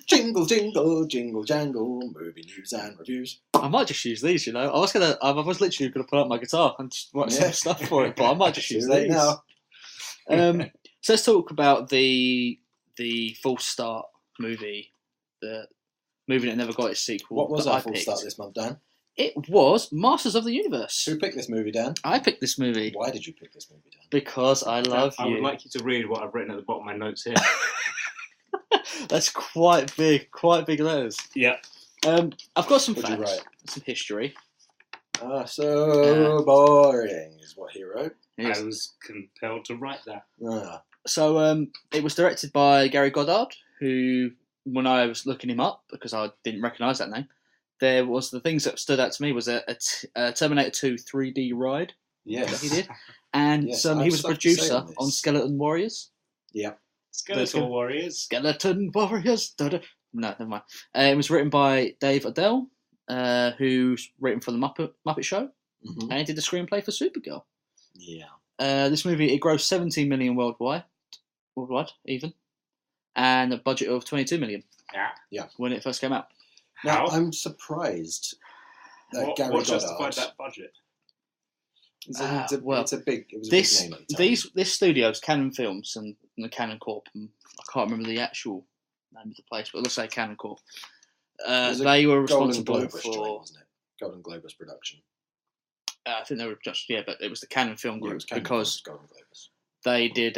Jingle, jingle, jingle, jangle, movie news and reviews. I might just use these. I was literally gonna pull out my guitar and just write some stuff for it, but I might just use Too late these. now. So let's talk about the False Start movie, the movie that never got its sequel. What was that our I full picked. start this month, Dan? It was Masters of the Universe. Who picked this movie, Dan? I picked this movie Why did you pick this movie, Dan? because I love I you. would like you to read what I've written at the bottom of my notes here. That's quite big letters. Yeah. I've got some What'd you facts, write? some history. So boring is what he wrote. I was compelled to write that. So it was directed by Gary Goddard, who, when I was looking him up, because I didn't recognise that name, there was the things that stood out to me was a Terminator 2 3D ride Yes. that he did, and Yes, he I have was a stuff to say producer on this. on Skeleton Warriors. Yeah. Skeletal Warriors. Skeleton Warriors. No, never mind. It was written by Dave Odell, who's written for the Muppet Show, Mhm. and he did the screenplay for Supergirl. Yeah. This movie, it grossed 17 million worldwide even, and a budget of 22 million Yeah. when it first came out. Now, How? I'm surprised that Gary What Goddard... justified that budget? It was a big This name at the time. this studio's Canon Films and the Canon Corp. And I can't remember the actual name of the place, but let's say Canon Corp. was a They were Golden responsible Globus joint, for. wasn't it? Golden Globus production. I think they were but it was the Canon Film Yeah, it Group was Canon because Films, Golden Globus. they did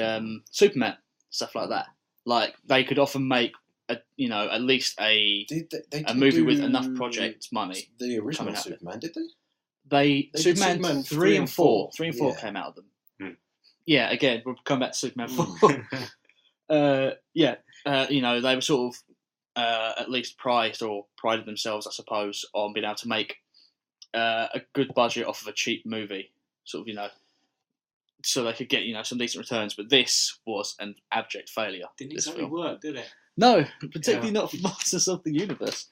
Superman stuff like that. Like they could often make at least a They didn't movie with do enough project money. The original coming out of it. Superman, did they? They did Superman Superman 3 and 4. 3 and 4 Yeah. came out of them. Hmm. Yeah, again, we'll come back to Superman 4. They were sort of at least prided themselves, I suppose, on being able to make a good budget off of a cheap movie, sort of, so they could get some decent returns. But this was an abject failure. Didn't this exactly film. work, did it? No, particularly not for Masters of the Universe.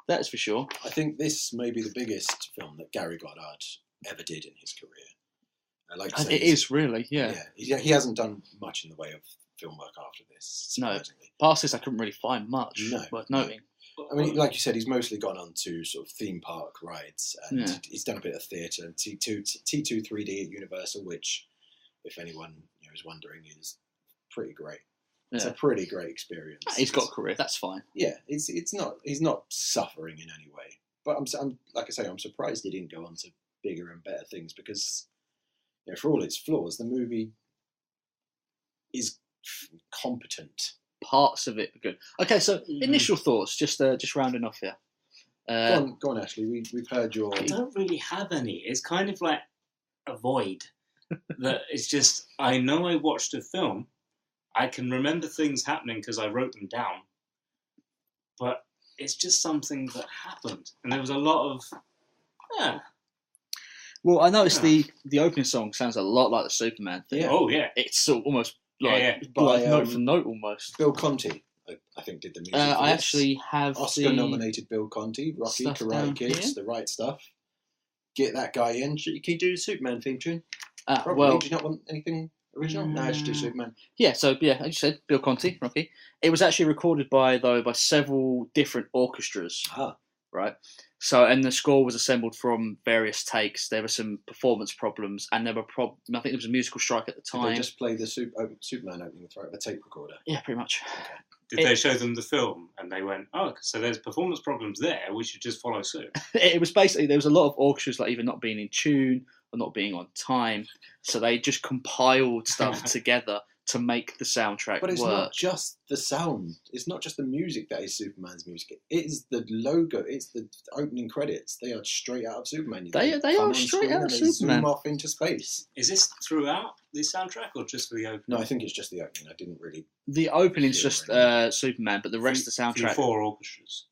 That's for sure. I think this may be the biggest film that Gary Goddard ever did in his career. Like you And say, it is really, yeah. He hasn't done much in the way of film work after this, No. surprisingly. Past this, I couldn't really find much worth noting. I mean, like you said, he's mostly gone on to sort of theme park rides, and Yeah. he's done a bit of theatre and T2 3D at Universal, which, if anyone is wondering, is pretty great. It's Yeah. a pretty great experience. He's got a career, that's fine. Yeah, he's not suffering in any way. But I'm like I say, I'm surprised he didn't go on to bigger and better things because, for all its flaws, the movie is competent. Parts of it are good. Okay, so initial thoughts, just rounding off here. Go on, Ashley. We've heard your. I don't really have any. It's kind of like a void. That it's just, I know I watched a film. I can remember things happening because I wrote them down. But it's just something that happened. And there was a lot of, Well, I noticed the opening song sounds a lot like the Superman thing. Yeah. oh yeah. It's sort of almost like, Yeah. like By, note for note almost. Bill Conti, I think, did the music. for I this. actually have Oscar-nominated Bill Conti, Rocky, stuff down Karate Kids, here. The Right Stuff. Get that guy in. Can you do the Superman theme tune? Probably. well, Do you not want anything original? No, just do Superman. yeah. So yeah, as you said, Bill Conti, Rocky. It was actually recorded by several different orchestras. Ah. Right. So, and the score was assembled from various takes. There were some performance problems, and there were I think there was a musical strike at the Did time. they just play the Superman opening throughout the tape recorder? Yeah, pretty much. Did they show them the film and they went, oh, so there's performance problems there, we should just follow suit? It was basically, there was a lot of orchestras like either not being in tune or not being on time, so they just compiled stuff together to make the soundtrack But it's work. not just the sound. It's not just the music that is Superman's music. It is the logo. It's the opening credits. They are straight out of Superman. They come are on straight screen out and of they Superman. Zoom off into space. Is this throughout the soundtrack or just for the opening? No, I think it's just the opening. I didn't really. The opening's Yeah, just really. Superman, but the rest of the Through soundtrack. 4 orchestras.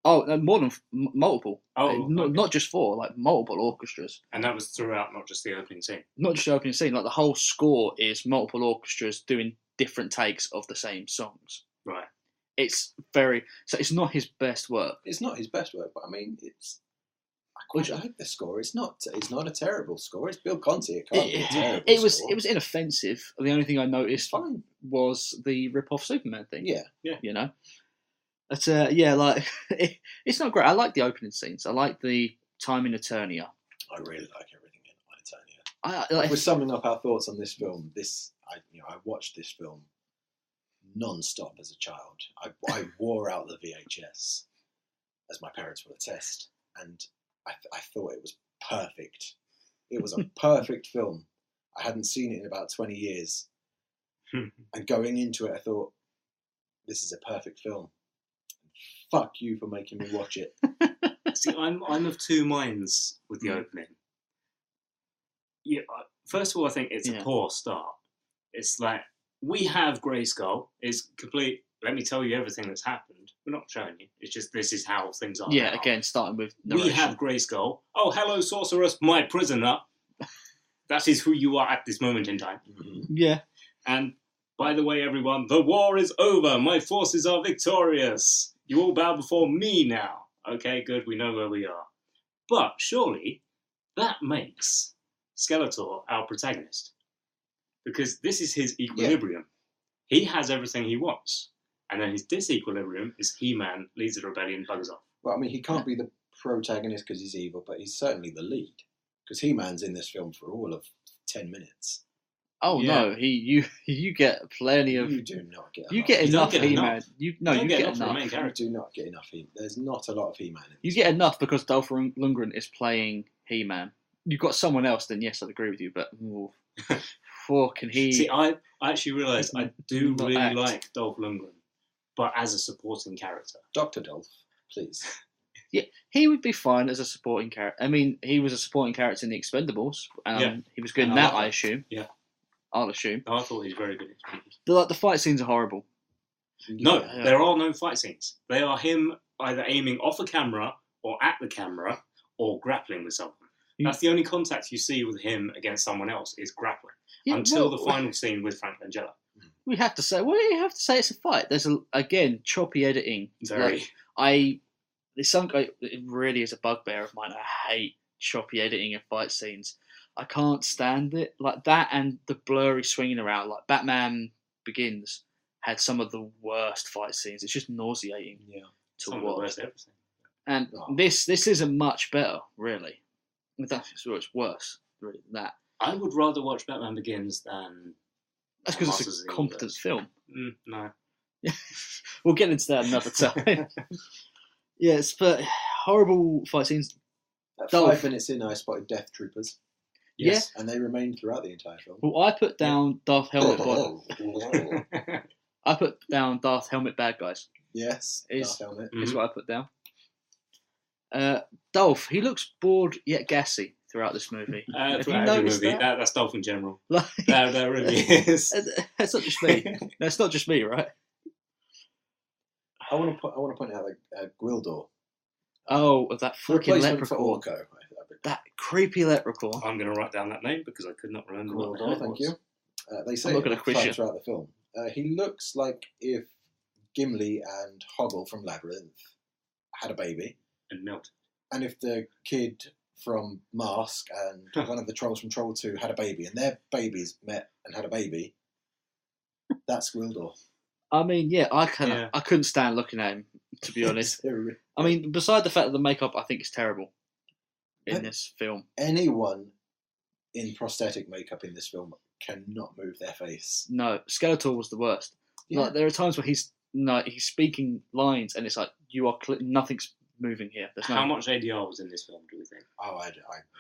Oh, more than multiple. Oh, not, okay. not just 4, like multiple orchestras. And that was throughout, not just the opening scene. Not just the opening scene. Like the whole score is multiple orchestras doing different takes of the same songs. Right. It's very so. It's not his best work. It's not his best work, but I mean, I quite like the score. It's not a terrible score. It's Bill Conti. It can't be a terrible It was score. it was inoffensive. The only thing I noticed fine. was the rip-off Superman thing. Yeah. You know. But yeah, like it's not great. I like the opening scenes. I like the time in Eternia. I really like everything in Eternia. I like, We're summing up our thoughts on this film. I watched this film non-stop as a child. I wore out the VHS, as my parents will attest, and I thought it was perfect. It was a perfect film. I hadn't seen it in about 20 years, and going into it, I thought, this is a perfect film. Fuck you for making me watch it. See, I'm of two minds with the opening. Yeah, first of all, I think it's a poor start. It's like, we have Grayskull. It's complete. Let me tell you everything that's happened. We're not showing you. It's just this is how things are. yeah, now. again, starting with narration. We have Grayskull. Oh, hello, sorceress, my prisoner. That is who you are at this moment in time. Yeah. And by the way, everyone, the war is over. My forces are victorious. You all bow before me now. Okay, good. We know where we are. But surely that makes Skeletor our protagonist. Because this is his equilibrium. He has everything he wants. And then his disequilibrium is He-Man leads the rebellion, buggers off. Well, I mean, he can't be the protagonist because he's evil, but he's certainly the lead. Because He-Man's in this film for all of 10 minutes. Oh Yeah. no, you get plenty of. You do not get enough. You get You don't enough get He-Man. enough. You don't get get enough for a enough. main You character. do not get enough. There's not a lot of He-Man in You this. get enough because Dolph Lundgren is playing He-Man. You've got someone else, then yes, I'd agree with you. But can he? See, I actually realised I do Not really act. like Dolph Lundgren, but as a supporting character. Dr. Dolph, please. He would be fine as a supporting character. I mean, he was a supporting character in The Expendables. Yeah. He was good in And I that, like I that. assume. Yeah. I'll assume. I thought he was very good. The fight scenes are horrible. No, Yeah. there are no fight scenes. They are him either aiming off a camera or at the camera or grappling with someone. That's the only contact you see with him against someone else is grappling. Yeah, until well, the final scene with Frank Langella. We have to say, it's a fight. There's again choppy editing. Very. It really is a bugbear of mine. I hate choppy editing of fight scenes. I can't stand it. Like that and the blurry swinging around. Like Batman Begins had some of the worst fight scenes. It's just nauseating Yeah. to Some of the watch. worst everything. And Oh. this isn't much better, really. It's worse, really, than that. I would rather watch Batman Begins than. That's because Masters it's of a the competent Universe. film. No. We'll get into that another time. Yes, but horrible fight scenes. At Dolph. 5 minutes in, I spotted Death Troopers, Yes. and they remained throughout the entire film. Well, I put down Darth Helmet. Oh. I put down Darth Helmet bad guys. Yes, Is- Darth Helmet. Is Mhm. what I put down. Dolph, he looks bored yet gassy throughout this movie. Have you Throughout every noticed movie, that? that's Dolph in general. Like, That really is. that's not just me. That's not just me, right? I want to point out Gwildor, Oh, of that the fucking replacement for leprechaun. Orko. That creepy leprechaun. I'm going to write down that name because I could not remember what the hell Gwildor, it thank was. you. They say I'm not it gonna a quiz time you. throughout the film. He looks like if Gimli and Hoggle from Labyrinth had a baby, And Melt. and if the kid from Mask and one of the trolls from Troll 2 had a baby, and their babies met and had a baby, that's Gwildor. I mean, yeah, I Yeah. couldn't stand looking at him, to be honest. I mean, beside the fact that the makeup I think is terrible in But- this film. Anyone in prosthetic makeup in this film cannot move their face. No, Skeletor was the worst. Yeah. Like there are times where he's speaking lines and it's like nothing's moving here. There's no How much ADR was in this film, do we think? Oh, I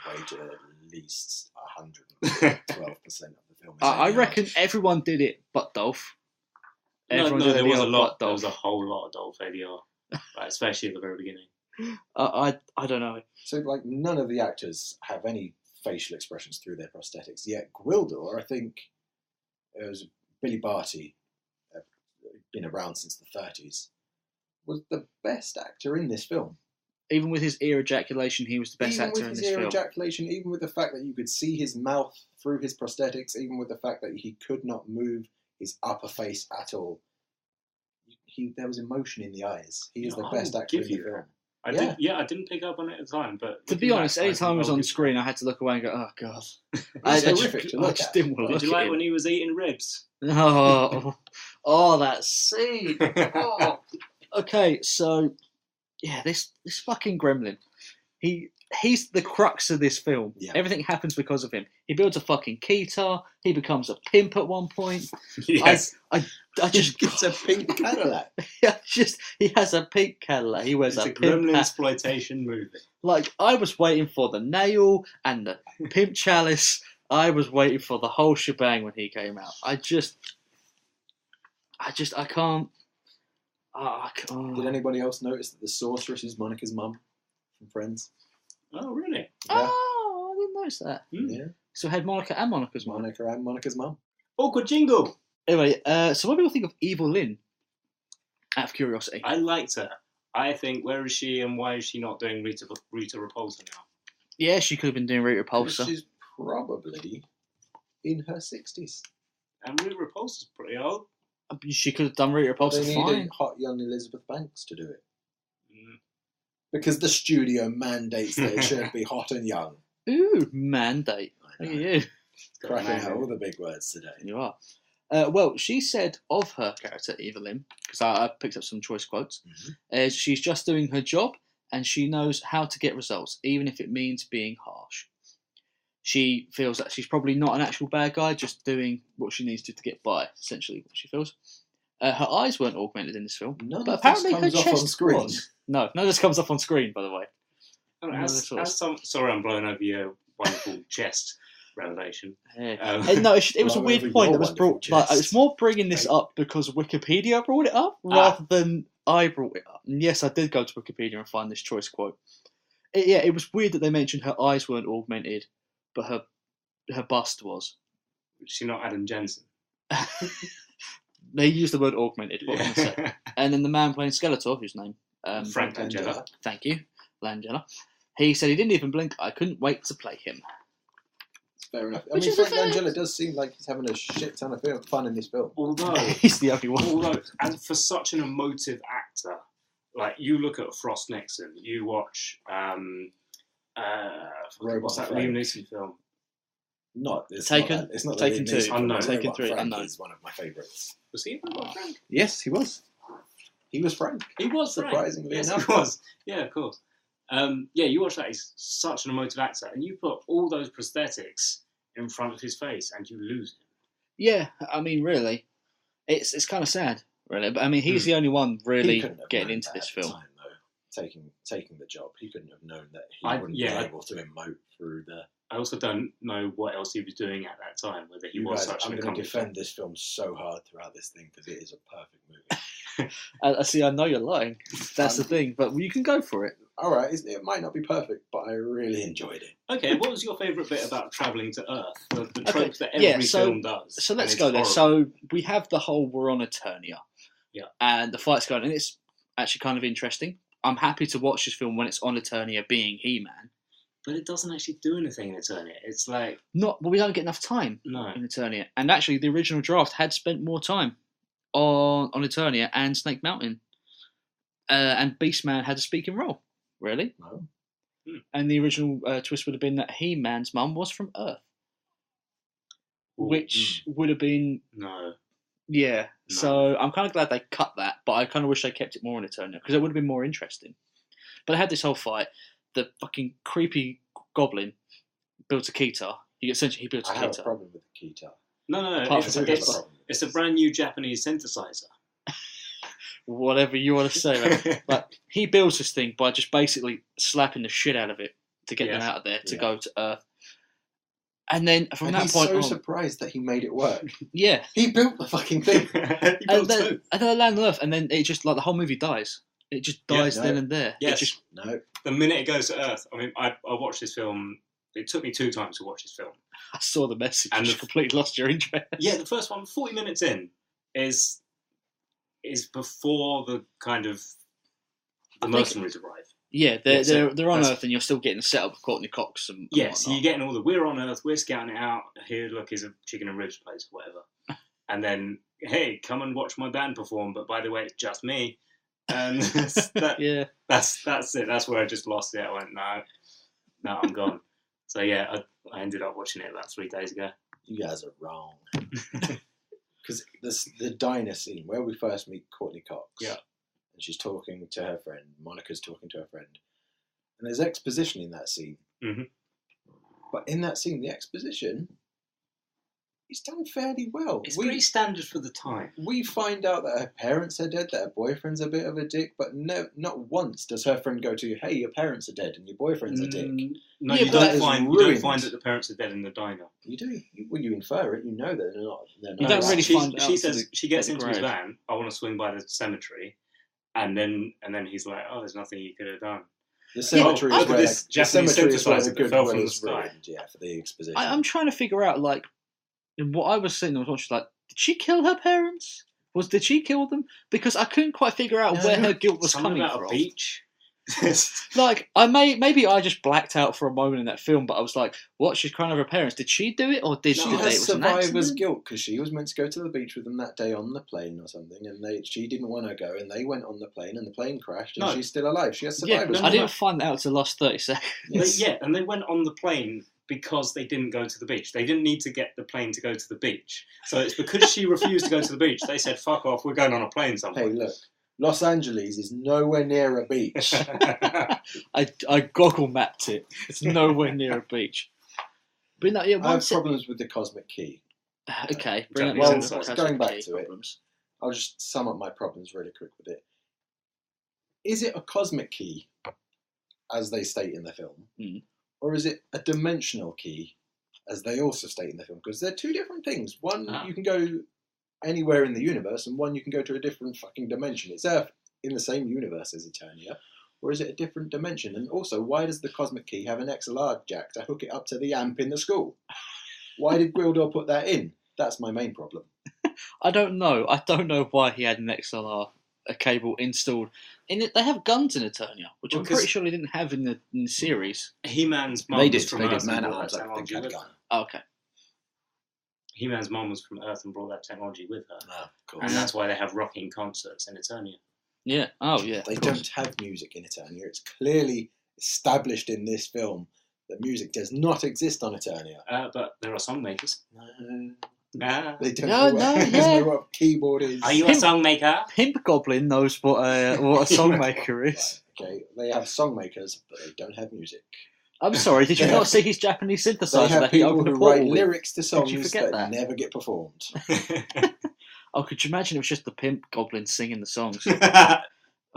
wager at least 112% of the film. Is I ADR. reckon everyone did it but Dolph. Everyone No, did there was a ADR lot. but There was Dolph. a whole lot of Dolph ADR, like, especially at the very beginning. I don't know. So, none of the actors have any facial expressions through their prosthetics. Yet Gwildor, I think, it was Billy Barty, been around since the 30s, was the best actor in this film. Even with his ear ejaculation, he was the best Even actor with in his this ear film. ejaculation, even with the fact that you could see his mouth through his prosthetics, even with the fact that he could not move his upper face at all, there was emotion in the eyes. He is the I best will actor give in the you film. I didn't pick up on it at the time, but To be looking honest, back, anytime I was I'll on give- screen, I had to look away and go, "Oh God!" It's horrific to I look just at. didn't want to Did look you at like him. when he was eating ribs? Oh, that scene. Oh. Okay, so yeah, this fucking gremlin. He's the crux of this film. Yeah. Everything happens because of him. He builds a fucking keytar. He becomes a pimp at one point. Yes. I just It's a pink Cadillac. he has a pink Cadillac. He wears It's a a pimp gremlin hat. exploitation movie. Like I was waiting for the nail and the pimp chalice. I was waiting for the whole shebang when he came out. I can't. I can't. Did anybody else notice that the sorceress is Monica's mum from Friends? Oh, really? Oh, I didn't notice that. Hmm. Yeah, So we had Monica and Monica's mom. Monica and Monica's mum. Awkward jingle. Anyway, so what do people think of Evil Lynn? Out of curiosity. I liked her. I think, where is she and why is she not doing Rita Repulsa now? Yeah, she could have been doing Rita Repulsa. She's probably in her 60s. And Rita Repulsa's pretty old. She could have done Rita They Repulsa needed fine. hot young Elizabeth Banks to do it. Mm. Because the studio mandates that it should be hot and young. Ooh, mandate. I Look know. at you. Cracking out Man. all the big words today. You are. Well, she said of her character, Evil Lynn, because I picked up some choice quotes, she's just doing her job and she knows how to get results, even if it means being harsh. She feels that she's probably not an actual bad guy, just doing what she needs to get by, essentially what she feels. Her eyes weren't augmented in this film, None but of this apparently her comes off chest on screen. was. No, none of this comes up on screen, by the way. Oh, No, that's all. sorry, I'm blowing over your wonderful chest revelation. Yeah. Um, No, it was a Blow weird over point your that was wonderful brought. Like, chest. it's more bringing this up because Wikipedia brought it up rather than I brought it up. And yes, I did go to Wikipedia and find this choice quote. It was weird that they mentioned her eyes weren't augmented, but her bust was. is she not Adam Jensen? They used the word augmented. What can I say? And then the man playing Skeletor, whose name? Frank Langella. Thank you, Langella. He said he didn't even blink. I couldn't wait to play him. It's fair enough. I Which mean, is a Frank fair- Langella does seem like he's having a shit ton of fun in this film. Although, He's the only one. and for such an emotive actor, like you look at Frost Nixon, you watch what's that Robot Liam Frank. Neeson film? Not. It's Taken? Not that, it's not Taken that it needs two. to be. Unknown. Robot Taken three, Frank Unknown. is one of my favourites. Was he a Frank? Yes, he was. He was Frank. He was Frank. Surprisingly Yes, enough. he was. Yeah, of course. Yeah, you watch that. He's such an emotive actor, and you put all those prosthetics in front of his face, and you lose him. Yeah, I mean, really, it's kind of sad, really. But I mean, he's the only one He really couldn't have getting known into that this at the film. time, though. Taking the job, he couldn't have known that he I- wouldn't yeah, be I- able to emote through the. I also don't know what else he was doing at that time, whether he You was guys, such I'm an going to accomplished. defend this film so hard throughout this thing because it is a perfect movie. I see. I know you're lying. That's the thing. But you can go for it. All right, it might not be perfect, but I really enjoyed it. Okay, what was your favourite bit about travelling to Earth? The Okay, trope that every yeah, so- film does. So and let's it's go there. horrible. So we have the whole we're on Eternia. Yeah. And the fight's going, and it's actually kind of interesting. I'm happy to watch this film when it's on Eternia being He-Man. But it doesn't actually do anything in Eternia. It's like, Well, we don't get enough time no. in Eternia. And actually, the original draft had spent more time on Eternia and Snake Mountain. And Beastman had a speaking role, really. No. And the original twist would have been that He-Man's mum was from Earth, which would have been, No. yeah. No. So I'm kind of glad they cut that, but I kind of wish they kept it more in Eternia, because it would have been more interesting. But I had this whole fight. The fucking creepy goblin built a keytar. Essentially, he built a I have a keytar. problem with the keytar. No, Apart it's, from I do have a it's, problem with it's a this. brand new Japanese synthesizer. Whatever you want to say, man. But he builds this thing by just basically slapping the shit out of it to get them Yes. out of there to Yeah. go to Earth. And then from And that he's point so on, surprised that he made it work. yeah, He built the fucking thing. He and built then, two. and then I land on Earth, and then it just like the whole movie dies. It just Yeah, dies no. then and there. Yes. It just, No, The minute it goes to Earth, I mean, I watched this film. It took me 2 times to watch this film. I saw the message And and the- just completely lost your interest. Yeah, the first one, 40 minutes in, is before the kind of the I think- mercenaries arrive. Yeah, they're Yeah, so they're on that's- Earth, and you're still getting set up with Courtney Cox and Yeah, so whatnot. you're getting all the we're on Earth, we're scouting it out. Here, look, is a chicken and ribs place, whatever. And then, hey, come and watch my band perform. But by the way, it's just me. And Yeah, that's it. That's where I just lost it. I went, no, I'm gone. So yeah, I ended up watching it about 3 days ago. you guys are wrong. Because the diner scene where we first meet Courtney Cox. Yeah. And she's talking to her friend. Monica's talking to her friend. And there's exposition in that scene. Mhm. But in that scene, the exposition is done fairly well. It's pretty standard for the time. We find out that her parents are dead, that her boyfriend's a bit of a dick, but not once does her friend go to, hey, your parents are dead and your boyfriend's a dick. No, Yeah, you but don't that is find ruined. that the parents are dead in the diner. You do. When you infer it, you know that they're not. You don't really she, find out she till says the- she gets at the into his grave. van. I want to swing by the cemetery, and then he's like, "Oh, there's nothing you could have done." The cemetery Oh, is where this the Japanese cemetery is where synthesizer the that good fell will from the is sky. ruined, yeah, for the exposition. I'm trying to figure out like what I was sitting. I was watching like, did she kill her parents? Did she kill them? Because I couldn't quite figure out No. where her guilt was Something coming about from. a beach. Like maybe I just blacked out for a moment in that film, but I was like, what? She's crying over her parents. Did she do it or did No, she? She do it? has It was an survivor's accident? guilt because she was meant to go to the beach with them that day on the plane or something, and she didn't want to go, and they went on the plane, and the plane crashed, and No. she's still alive. She has Yeah, survivor's I guilt. didn't find that out till the last 30 seconds. Yes. Yeah, and they went on the plane because they didn't go to the beach. They didn't need to get the plane to go to the beach. So it's because she refused to go to the beach. They said, "Fuck off, we're going on a plane somewhere." Hey, look, Los Angeles is nowhere near a beach. I goggle mapped it. It's nowhere near a beach. But no, yeah, I have once it, problems with the cosmic key. okay, bring up Well, your synthesizer. going back key to it. problems. I'll just sum up my problems really quick with it. Is it a cosmic key, as they state in the film, Mm. or is it a dimensional key, as they also state in the film? Because they're two different things. One, Ah. you can go anywhere in the universe, and one, you can go to a different fucking dimension. Is Earth in the same universe as Eternia, or is it a different dimension? And also, why does the cosmic key have an XLR jack to hook it up to the amp in the school? Why did Gwildor put that in? That's my main problem. I don't know. I don't know why he had an XLR a cable installed. In it, they have guns in Eternia, which Well, I'm 'cause- pretty sure they didn't have in the series. He-Man's mum They was did. from They Earth did. Man and at brought Arms, that I think, technology had a with gun. her. Oh, okay. He-Man's mum was from Earth and brought that technology with her. Ah, cool. And that's why they have rocking concerts in Eternia. Yeah. Oh, yeah. They of course. don't have music in Eternia. It's clearly established in this film The music does not exist on Eternia. But there are song makers. No, Ah. they don't No, know, no, what, yeah. know what a keyboard is. Are you a song maker? Pimp Goblin knows what a song maker is. Right, okay, they have song makers, but they don't have music. I'm sorry, did you They not have- see his Japanese They synthesizer have that he people opened who the portal write with? lyrics to songs you forget that that? never get performed. Oh, could you imagine it was just the Pimp Goblin singing the songs?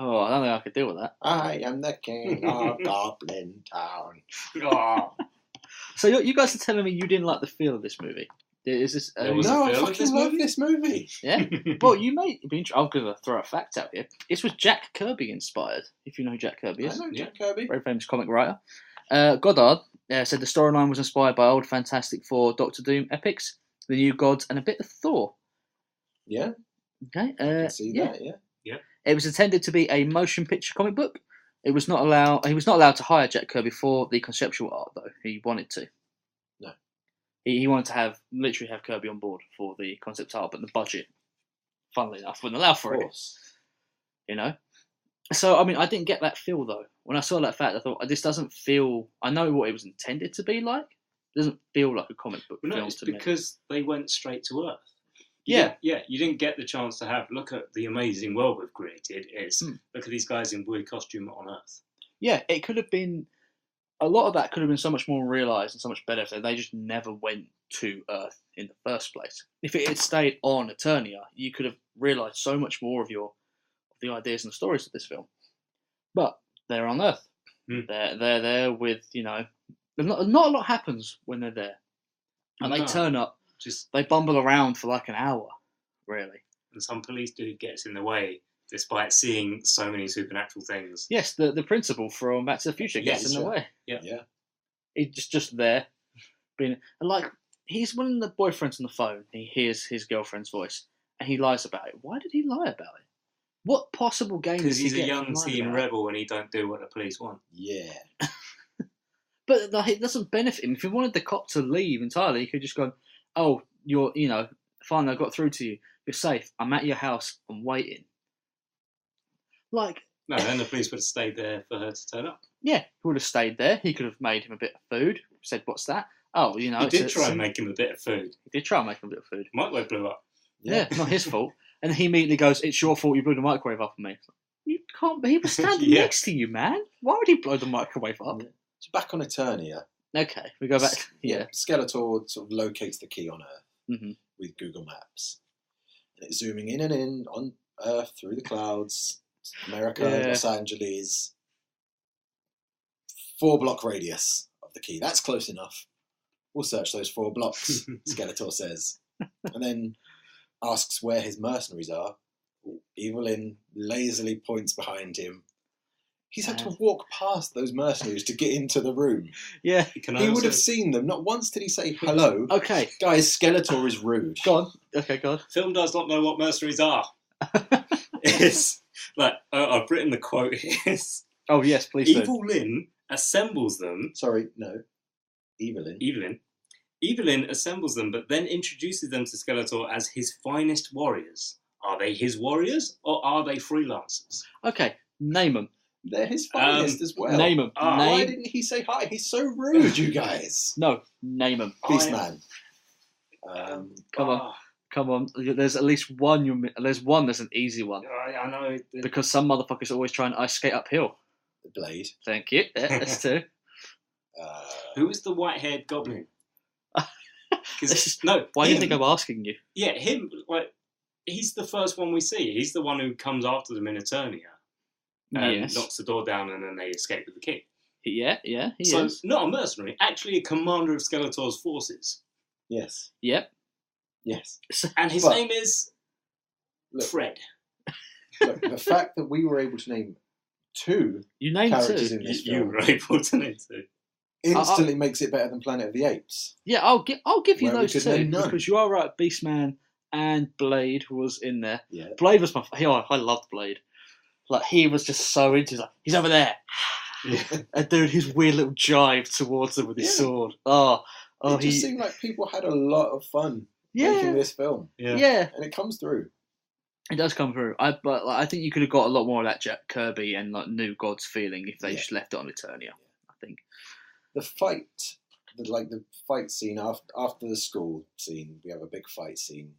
Oh, I don't think I could deal with that. I am the king of Goblin Town. Oh. So you guys are telling me you didn't like the feel of this movie? Is this? There was No, a I film of fucking this love movie? this movie. Yeah. Well, you may be. I'm going to throw a fact out here. This was Jack Kirby inspired. If you know who Jack Kirby I is, know Yeah. Jack Kirby. very famous comic writer. Goddard said the storyline was inspired by old Fantastic Four, Doctor Doom epics, the New Gods, and a bit of Thor. Yeah, Okay. I can see yeah. that. Yeah. It was intended to be a motion picture comic book. He was not allowed to hire Jack Kirby for the conceptual art, though. He wanted to. No. He wanted to literally have Kirby on board for the concept art, but the budget, funnily enough, wouldn't allow for Of it. course. You know. So I mean, I didn't get that feel though. When I saw that fact, I thought this doesn't feel. I know what it was intended to be like. It doesn't feel like a comic book Well, no, film it's to me. because they went straight to Earth. Yeah. Yeah, you didn't get the chance to look at the amazing world we've created. It's look at these guys in weird costume on Earth. Yeah, it could have been. A lot of that could have been so much more realised and so much better if they just never went to Earth in the first place. If it had stayed on Eternia, you could have realised so much more of the ideas and the stories of this film. But they're on Earth. Mm. They're there with, not a lot happens when they're there. And they No. turn up, Just they bumble around for like an hour, really. and some police dude gets in the way, despite seeing so many supernatural things. Yes, the principal from Back to the Future gets Yes, in the yeah. way. Yeah. He's just there, and like he's when the boyfriend's on the phone, he hears his girlfriend's voice, and he lies about it. Why did he lie about it? What possible gain? Because does he he's a get young from lying teen about it? rebel and he don't do what the police want. Yeah. But like, it doesn't benefit him. If he wanted the cop to leave entirely, he could just go, "Oh, you're, fine. I got through to you. You're safe. I'm at your house. I'm waiting." Like, No, then the police would have stayed there for her to turn up. yeah, he would have stayed there. He could have made him a bit of food. Said, "What's that?" Oh, He it's did try and make him a bit of food. He did try and make him a bit of food. Microwave blew up. Yeah, not his fault. And he immediately goes, "It's your fault you blew the microwave up on me." You can't. He was standing Yeah. next to you, man. Why would he blow the microwave up? So back on Eternia. Okay, we go back. Yeah. Skeletor sort of locates the key on Earth Mhm. with Google Maps. And it's zooming in and in on Earth through the clouds. America, Yeah. Los Angeles. 4-block radius of the key. That's close enough. We'll search those 4 blocks, Skeletor says. And then asks where his mercenaries are. Evelyn lazily points behind him. He's had to walk past those mercenaries to get into the room. Yeah. Can He I would also- have seen them. Not once did he say hello. Okay. Guys, Skeletor is rude. Go on. Okay, go on. Film does not know what mercenaries are. It's like I've written the quote here. Oh yes, please do. Evil Lyn assembles them. Sorry, no. Evelyn. Evelyn assembles them, but then introduces them to Skeletor as his finest warriors. Are they his warriors or are they freelancers? Okay, name them. They're his finest as well. Name them. Ah. Why name. didn't he say hi? He's so rude, you guys. No, name them. Beastman. Come on. Come on. There's at least one. There's one that's an easy one I know. because some motherfuckers always try and ice skate uphill. The Blade. Thank you. Yeah, that's two. Who is the white-haired goblin? This is- No, Why do you him. think I'm asking you? Yeah, him. Like, he's the first one we see. He's the one who comes after them in Eternia and Yes. knocks the door down, and then they escape with the key. Yeah, he So, is. not a mercenary, actually a commander of Skeletor's forces, Yes. Yep. Yes. and his But- name is Look, Fred. look, the fact that we were able to name 2 You named characters two. in this You film were able to name two. instantly makes it better than Planet of the Apes. Yeah, I'll give you Where we those could two name none. because you are right. Beastman and Blade was in there. Yeah. Blade was I loved Blade. Like he was just so into. He's over there, Yeah. and doing his weird little jive towards him with his Yeah. sword. Oh, It just seemed like people had a lot of fun making yeah, this film. yeah. And it comes through. It does come through. I think you could have got a lot more of that Jack Kirby and like New Gods feeling if they Yeah. just left it on Eternia. I think. the fight, the fight scene after the school scene, we have a big fight scene.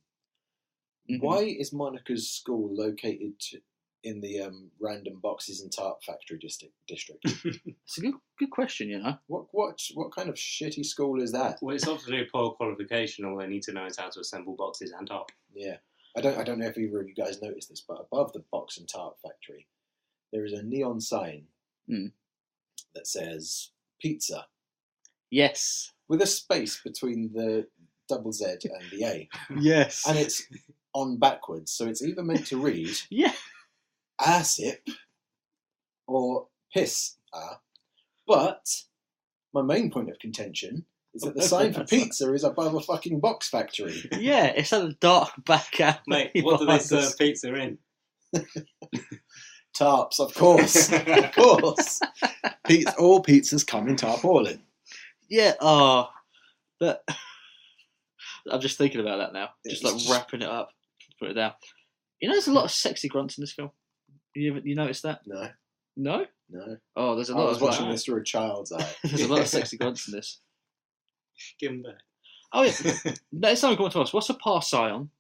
Mhm. Why is Monica's school located in the random boxes and tart factory district? It's a good question, you know. What kind of shitty school is that? Well, it's obviously a poor qualification. All they need to know is how to assemble boxes and top. Yeah, I don't know if either of you guys noticed this, but above the box and tart factory, there is a neon sign that says pizza Yes. with a space between the double Z and the A, Yes. and it's on backwards, so it's either meant to read Yeah. "asip" or "piss." But my main point of contention is that the sign for pizza is above a fucking box factory. Yeah, it's at the dark back alley. Mate, what do they behind serve us. pizza in? Tarps, of course, of course. All pizzas come in tarpaulin. Yeah, but I'm just thinking about that now. Just like wrapping it up, put it down. You know, there's a lot of sexy grunts in this film. You noticed that? No. No? No. Oh, there's a I lot was of watching like, this through a child's eye. there's a lot of sexy grunts in this. Give them back. Oh yeah, there's something going to us. What's a parsion?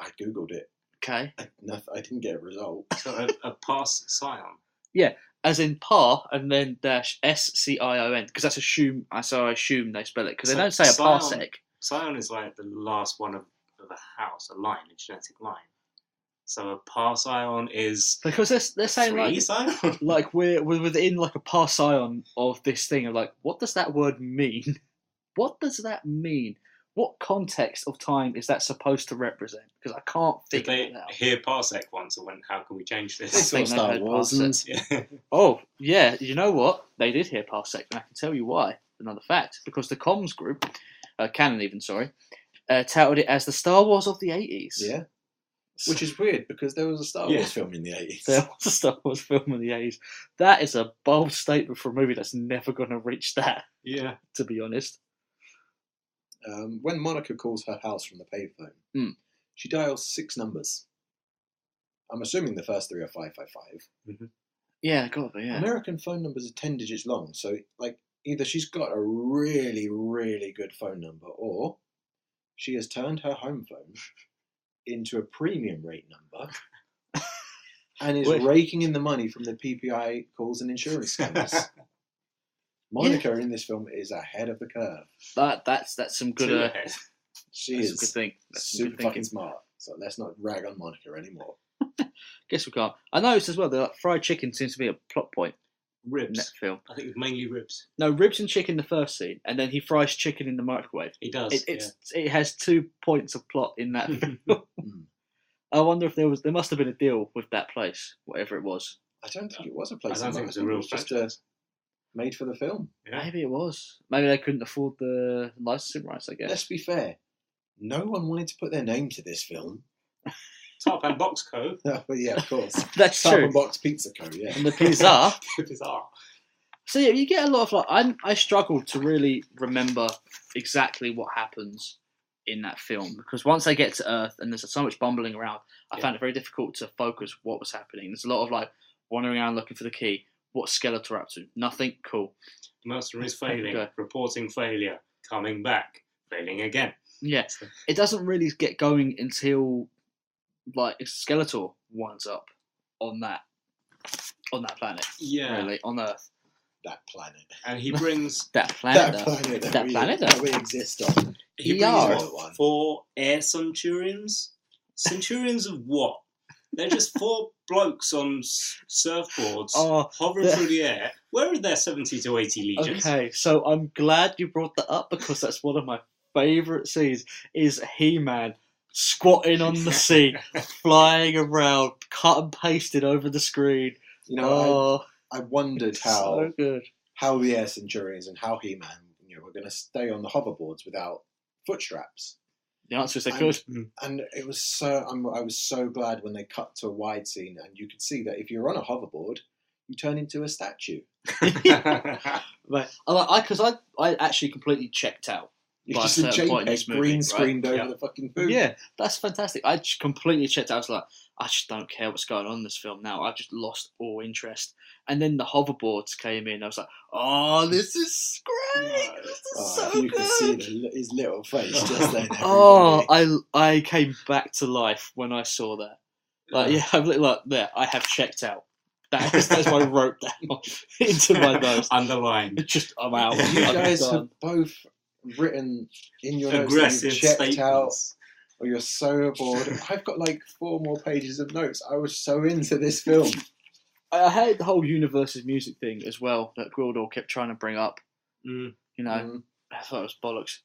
I googled it. Okay, I didn't get a result. So a pass scion. as in par and then dash SCION because that's assume. So I assume they spell it because they So don't say a scion- parsec. Scion is like the last one of a house, a line, a genetic line. So a parsion is Because they're saying three like scion. like we're within like a parsion of this thing of like what does that word mean? What does that mean? What context of time is that supposed to represent? Because I can't Did figure they it out. hear parsec once and went, how can we change They this? saw think they Star heard Wars Parsec. and Yeah. Oh, yeah, you know what? They did hear parsec, and I can tell you why. Another fact. Because the comms group, Canon even, sorry, touted it as the Star Wars of the 80s. yeah. Which is weird because there was a Star Yeah. Wars film in the 80s. There was a Star Wars film in the 80s. That is a bold statement for a movie that's never going to reach that, Yeah. to be honest. When Monica calls her house from the payphone, she dials 6 numbers. I'm assuming the first 3 are 555. Yeah, got to be, yeah. American phone numbers are 10 digits long, so like either she's got a really, really good phone number, or she has turned her home phone into a premium rate number and is Wait. raking in the money from the PPI calls and insurance scams. Monica in this film is ahead of the curve. That's some good. Two ahead. She That's is a good thing. That's some super good fucking thinking. smart. So let's not rag on Monica anymore. Guess we can't. I noticed as well that like, fried chicken seems to be a plot point in that Ribs. film. I think it's mainly ribs. No, ribs and chicken the first scene, and then he fries chicken in the microwave. He does. It has 2 points of plot in that film. I wonder if there must have been a deal with that place, whatever it was. I don't think it was a place. I don't think it was a real just franchise. made for the film. Yeah. Maybe it was. Maybe they couldn't afford the licensing rights, I guess. Let's be fair. No one wanted to put their name to this film. Top and Box Co. But yeah, of course. That's Top true. and Box Pizza Co. Yeah. And the pizza. Bizarre. So yeah, you get a lot of like. I struggled to really remember exactly what happens in that film because once they get to Earth and there's so much bumbling around, I found it very difficult to focus what was happening. There's a lot of like wandering around looking for the key. What's Skeletor up to? Nothing. Cool. Mercer is failing. Okay. Reporting failure. Coming back. Failing again. Yeah, it doesn't really get going until like Skeletor winds up on that planet. Yeah. Really, on Earth. That planet. And he brings That planet. That planet that, That we, planet. that we exist on. he brings Yeah. what, 4 air centurions. Centurions of what? They're just 4 blokes on surfboards Oh, hovering through the air. Where are their 70 to 80 legions? okay, so I'm glad you brought that up because that's one of my favourite scenes is He-Man squatting on the sea, flying around, cut and pasted over the screen. You know, Oh, I wondered so good. how the Air Centurions and how He-Man, were going to stay on the hoverboards without foot straps. The answer is they And- could. And it was so. I was so glad when they cut to a wide scene, and you could see that if you're on a hoverboard, you turn into a statue. Right. Because I actually completely checked out You by a just a certain point in this JPEG movie, green right? screened over Yeah. the fucking food. Yeah, that's fantastic. I just completely checked out. I was like, I just don't care what's going on in this film now. I've just lost all interest. And then the hoverboards came in. I was like, oh, this is great. This is Oh, so if you good. could see his little face just then. Oh, I came back to life when I saw that. Like, yeah, I'm like, there, I have checked out. That's what I wrote down into my notes. Underlined. Just, I'm out. You I'm guys done. have both written in your notes that Aggressive you've checked out, statements. or you're so bored. I've got like 4 more pages of notes. I was so into this film. I had the whole universe's music thing as well that Gwildor kept trying to bring up. Mm. You know, Mm. I thought it was bollocks.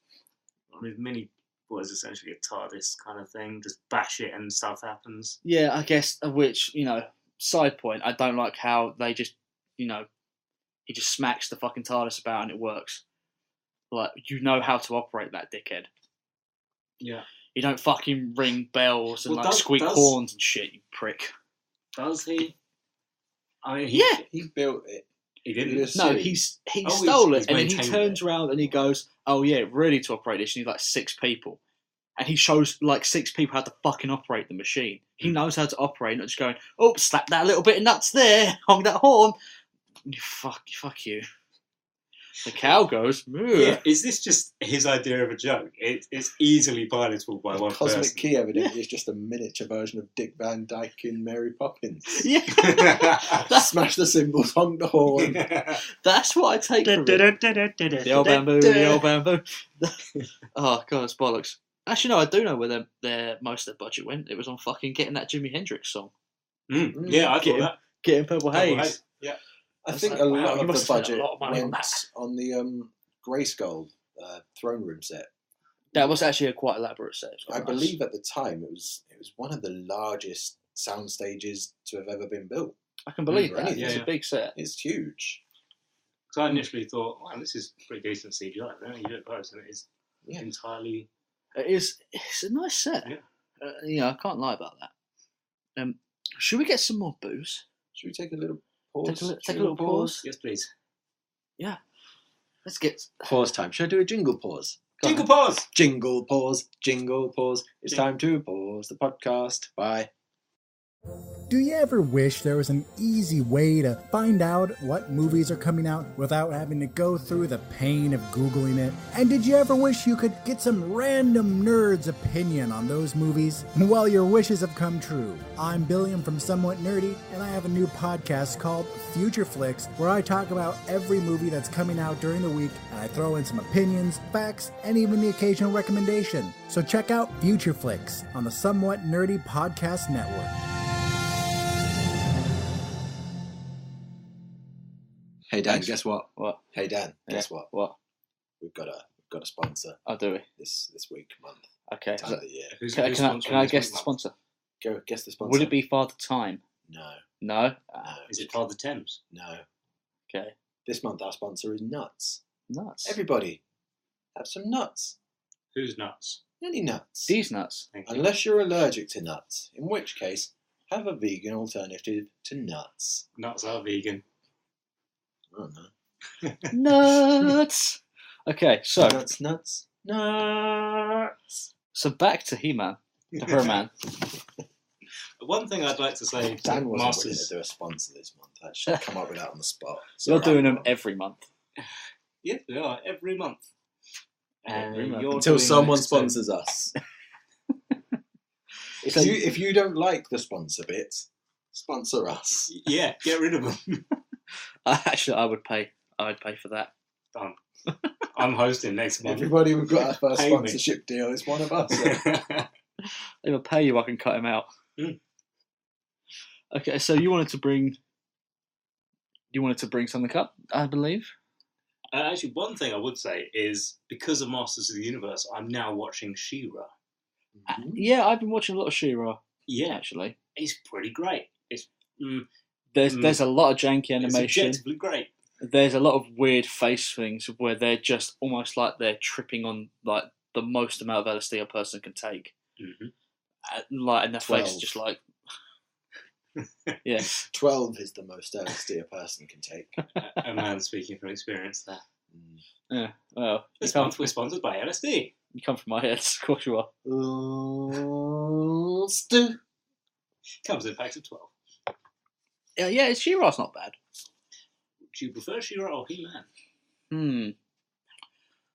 With mini was essentially a TARDIS kind of thing. Just bash it and stuff happens. Yeah, I guess, which, you know, side point, I don't like how they just, you know, he just smacks the fucking TARDIS about and it works. Like, you know how to operate that, dickhead. Yeah. You don't fucking ring bells and Well, like does- squeak does- horns and shit, you prick. Does he? I mean, Yeah. He built it. He didn't. Yes. No, See. he Oh, stole he's it and then he maintained turns it. around and he goes, oh yeah, really to operate this, you need like 6 people. And he shows like 6 people how to fucking operate the machine. He knows how to operate, not just going, oh, slap that little bit of nuts there, honk that horn. Fuck you. The cow goes, moo. Yeah, is this just his idea of a joke? It's easily pilotable by one Cosmic person. Key evidently is just a miniature version of Dick Van Dyke in Mary Poppins. Yeah, Smash the cymbals, honk the horn. that's what I take from it. The old bamboo, the old bamboo. Oh, God, it's bollocks. Actually, no, I do know where their most of their budget went. It was on fucking getting that Jimi Hendrix song. Yeah, I Get thought him. that. Getting Purple Double Haze. Haze. Yeah. I It's think like, a wow, lot you of must the have spent budget a lot of money on went that. on the Grayskull throne room set. That was actually a quite elaborate set. It was I quite nice. believe at the time it was one of the largest sound stages to have ever been built. I can believe for that. anything. It's Yeah. a big set. It's huge. So I initially thought, wow, this is pretty decent CGI. But then you do it close and it is Yeah. entirely. It's a nice set. Yeah. I can't lie about that. Should we get some more booze? Should we take a little pause? Take a little pause. Yes, please. Let's get. Pause time. Should I do a jingle pause? Go on. Jingle pause! Jingle pause. Jingle pause. It's time to pause the podcast. Bye. Do you ever wish there was an easy way to find out what movies are coming out without having to go through the pain of Googling it? And did you ever wish you could get some random nerd's opinion on those movies? Well, your wishes have come true. I'm Billiam from Somewhat Nerdy, and I have a new podcast called Future Flicks, where I talk about every movie that's coming out during the week, and I throw in some opinions, facts, and even the occasional recommendation. So check out Future Flicks on the Somewhat Nerdy Podcast Network. Hey Dan, Thanks. guess what? What? Hey Dan, Yeah. guess what? What? We've got a sponsor I'll do it. this week, month, Okay. time of the year. Who's Can I sponsoring guess this the week, sponsor? Go guess the sponsor. Would it be Father Time? No, No. no, Is it Father Thames? no. Okay. This month our sponsor is nuts. Nuts. Everybody, have some nuts. Who's nuts? Any nuts. These nuts. Thank you. Unless you're allergic to nuts, in which case, have a vegan alternative to nuts. Nuts are vegan. I don't know. Nuts. Okay, so Nuts. back to He-Man, to Her-Man. One thing I'd like to say to Dan wasn't willing to Masters. do a sponsor this month. I should come up with that on the spot. You're Sorry. doing them every month. Yes, we are every month. Every month. You're Until doing someone next time. sponsors us. So- if you don't like the sponsor bit, sponsor us. Yeah, get rid of them. Actually, I would pay. I'd pay for that. Done. I'm hosting next month. Everybody we've got our first Pay me. sponsorship deal is one of us. They will pay you. I can cut him out. Mm. Okay, so you wanted to bring something up, I believe. Actually, one thing I would say is because of Masters of the Universe, I'm now watching She-Ra. Yeah, I've been watching a lot of She-Ra. Yeah, Actually, it's pretty great. It's there's a lot of janky it's animation. objectively great. There's a lot of weird face things where they're just almost like they're tripping on like the most amount of LSD a person can take. Mm-hmm. And their face is 12. just like, yeah. 12 is the most LSD a person can take. A man speaking from experience there. Yeah. Well, This month we're sponsored by LSD. you come from my head. Of course you are. Stu. Comes in packs of 12. Yeah, She-Ra's not bad. Do you prefer She-Ra or He-Man?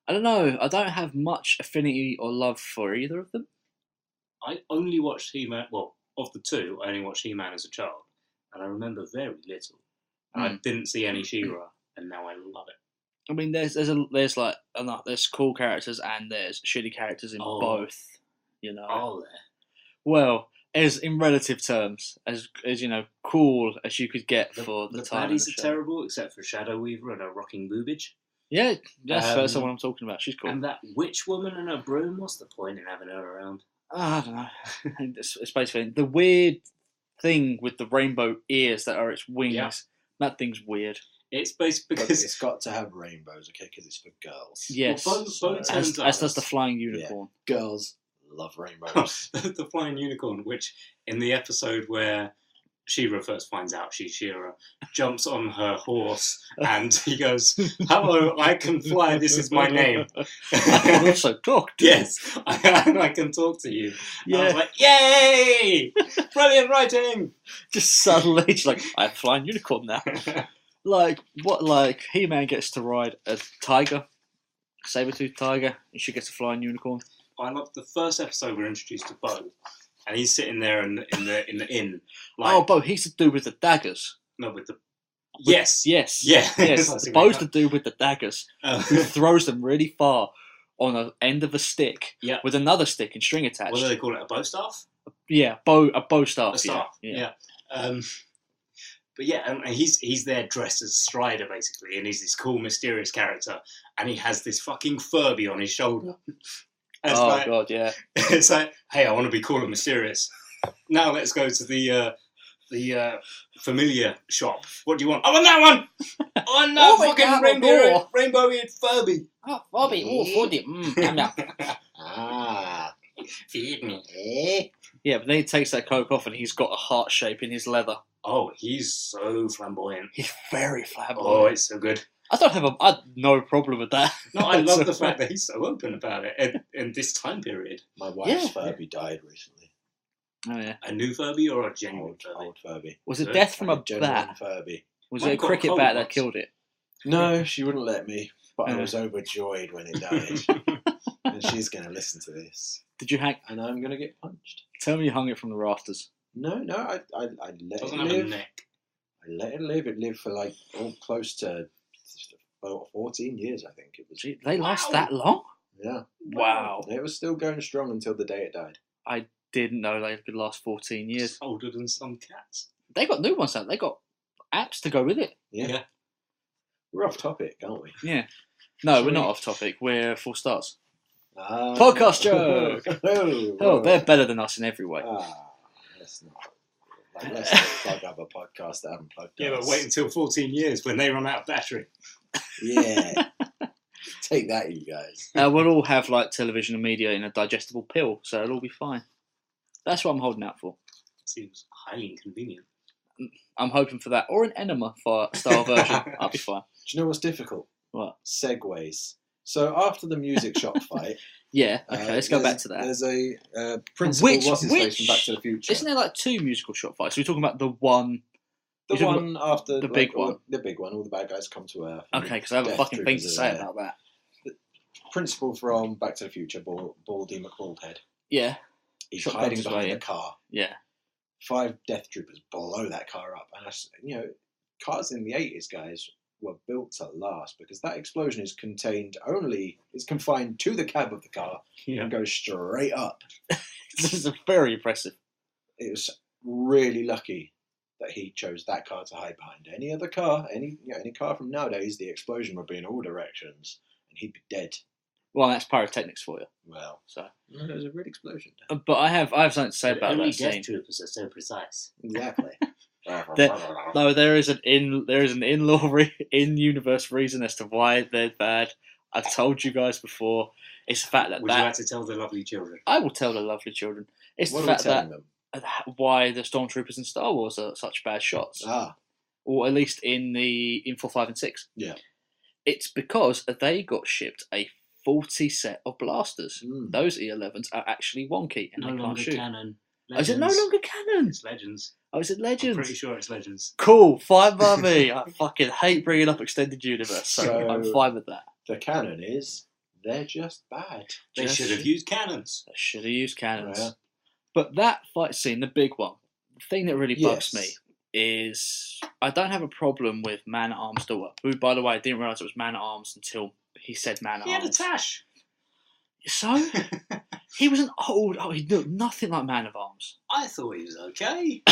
I don't know. I don't have much affinity or love for either of them. I only watched He-Man. Well, of the two, I only watched He-Man as a child, and I remember very little. And I didn't see any She-Ra, and now I love it. I mean, there's cool characters and there's shitty characters in both. You know. Oh, there. Well, as in relative terms, as cool as you could get for the time. baddies are terrible, except for Shadow Weaver and her rocking boobage. Yeah, that's the one I'm talking about. She's cool. And that witch woman and her broom. What's the point in having her around? I don't know. It's basically the weird thing with the rainbow ears that are its wings. Yeah. That thing's weird. It's based But because it's got to have rainbows, okay? Because it's for girls. Yes, Well, Bo as turns does the out- flying unicorn. Girls love rainbows. the flying unicorn, which in the episode where She-Ra first finds out she's She-Ra, jumps on her horse and he goes, "Hello, I can fly. This is my name." I can also talk. To Yes, I can talk to you. Yeah. I was like, "Yay! Brilliant writing!" Just suddenly, it's like I have a flying unicorn now. Like He-Man gets to ride a tiger, saber-toothed tiger, and she gets a flying unicorn. I love the first episode. We're introduced to Bo, and he's sitting there in the inn. Like, Oh, Bo, he's the dude with the daggers. no, with the yes, Yes. yeah, Yes. Bo's the dude with the daggers who throws them really far on the end of a stick Yeah. with another stick and string attached. What do they call it? A bow staff? Yeah, a bow staff. A staff. Yeah. But yeah, and he's there dressed as Strider basically, and he's this cool, mysterious character, and he has this fucking Furby on his shoulder. And it's Oh like, god, yeah. it's like, hey, I want to be cool and mysterious. Now let's go to the familiar shop. What do you want? I want that one. I want that Oh my fucking God, rainbow-eared Furby. Oh, Bobby, for them. Ah. Feed me. Eh? Yeah, but then he takes that coke off and he's got a heart shape in his leather. Oh, he's so flamboyant. He's very flamboyant. Oh, it's so good. I have no problem with that. No, I love the fact that he's so open about it in this time period. My wife's Yeah. Furby died recently. Oh yeah. A new Furby or a genuine Old, Furby? old Furby. Was it Good. death from a Genuine bat? Furby. Was Mine it a got cricket cold bat that once. killed it? No, she wouldn't let me. But I Yeah. was overjoyed when it died. And she's going to listen to this. Did you hang? And I'm going to get punched. Tell me you hung it from the rafters. No, I let it Doesn't have a live. neck. I let it live. It lived for like close to 14 years, I think it was. Gee, they last Wow. that long? Yeah. Wow. It was still going strong until the day it died. Didn't know they could last 14 years. It's older than some cats. They got new ones out. They got apps to go with it. Yeah. Yeah. We're off topic, aren't we? Yeah. No, we're Sweet. not off topic. We're full stars. Ah. Podcast joke. Oh, Oh, they're better than us in every way. Let's not plug other podcasts that haven't plugged Yeah, us. but wait until 14 years when they run out of battery. Yeah. Take that, you guys. We'll all have like television and media in a digestible pill, so it'll all be fine. That's what I'm holding out for. Seems highly inconvenient. I'm hoping for that, or an enema style version. I'll be fine. Do you know what's difficult? What? Segues. So after the music shop fight, Yeah. Okay, let's go back to that. There's a principal. What's his face from Back to the Future? Isn't there like two musical shot fights? We're talking about the one. the you're talking one after the big one? The big one. All the bad guys come to Earth. Okay, because I have a Death fucking thing Troopers to are say there. about that. Principal from Back to the Future, Baldy McBaldhead. Yeah. He's Shotguns hiding behind way a in. car. Yeah. 5 Death Troopers blow that car up, and cars in the 80s, guys, were built to last because that explosion is confined to the cab of the car and goes straight up. This is very impressive. It was really lucky that he chose that car to hide behind. Any other car, any car from nowadays, the explosion would be in all directions, and he'd be dead. Well, that's pyrotechnics for you. Well, So, no, there was a real explosion. but I have something to say about Only that Death scene. Troopers are so precise. Exactly. No, there is an in-universe reason as to why they're bad. I've told you guys before. It's the fact that Would you like to tell the lovely children? I will tell the lovely children. It's What the are we fact telling that them? why the stormtroopers in Star Wars are such bad shots, Ah, or at least in 4, 5, and 6. Yeah. It's because they got shipped a 40 set of blasters. Those E11s are actually wonky and No they can't longer shoot. canon. Oh, is it no longer canon? It's Legends. Oh, is it I'm Legends? pretty sure it's Legends. Cool, fine by me. I fucking hate bringing up Extended Universe, so So- I'm fine with that. The canon is they're just bad. They Just should have used cannons. They should have used cannons. Yeah. But that fight scene, the big one, the thing that really bugs Yes. me is I don't have a problem with Man at Arms' daughter, who, by the way, I didn't realise it was Man at Arms until he said Man at He had a Arms. tash. So he was an old. Oh, he looked nothing like Man of Arms. I thought he was okay.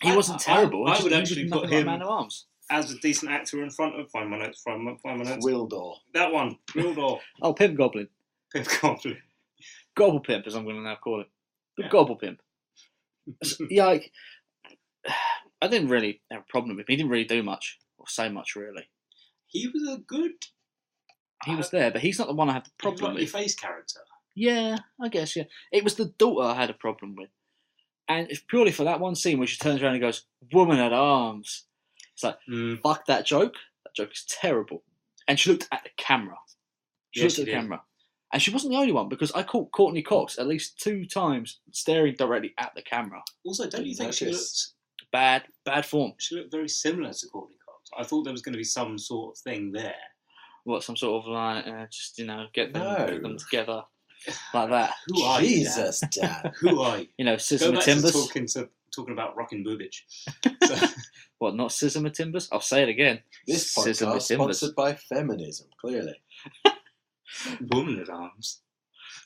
He wasn't terrible. I he would was actually nothing put like him Man of Arms. as a decent actor in front of. Find my notes. Find my notes. Wildor. That one. Wildor. Oh, Pimp Goblin, Pimp Goblin. Gobble Pimp, as I'm going to now call it. The Yeah. Gobble Pimp. Yeah, like, I didn't really have a problem with him. He didn't really do much or say much, really. He was a good. He was there, but he's not the one I had the He was problem like with. your face character. Yeah, I guess, yeah. It was the daughter I had a problem with. And it's purely for that one scene where she turns around and goes, "Woman at arms." It's like, fuck that joke. That joke is terrible. And she looked at the camera. She Yes, looked at she the did. camera. And she wasn't the only one, because I caught Courtney Cox at least 2 times staring directly at the camera. Also, don't you think Notice. Bad form. she looked very similar to Courtney Cox? I thought there was going to be some sort of thing there. What, some sort of like, just, get them, No. get them together like that. Who are you, Dan? Jesus, Dan. Who are you? Go Scissor back to Timbers. talking about rocking boobage. So, What, not Scissor Timbers? I'll say it again. This Scissor podcast Timbers. sponsored by feminism, clearly. woman at arms.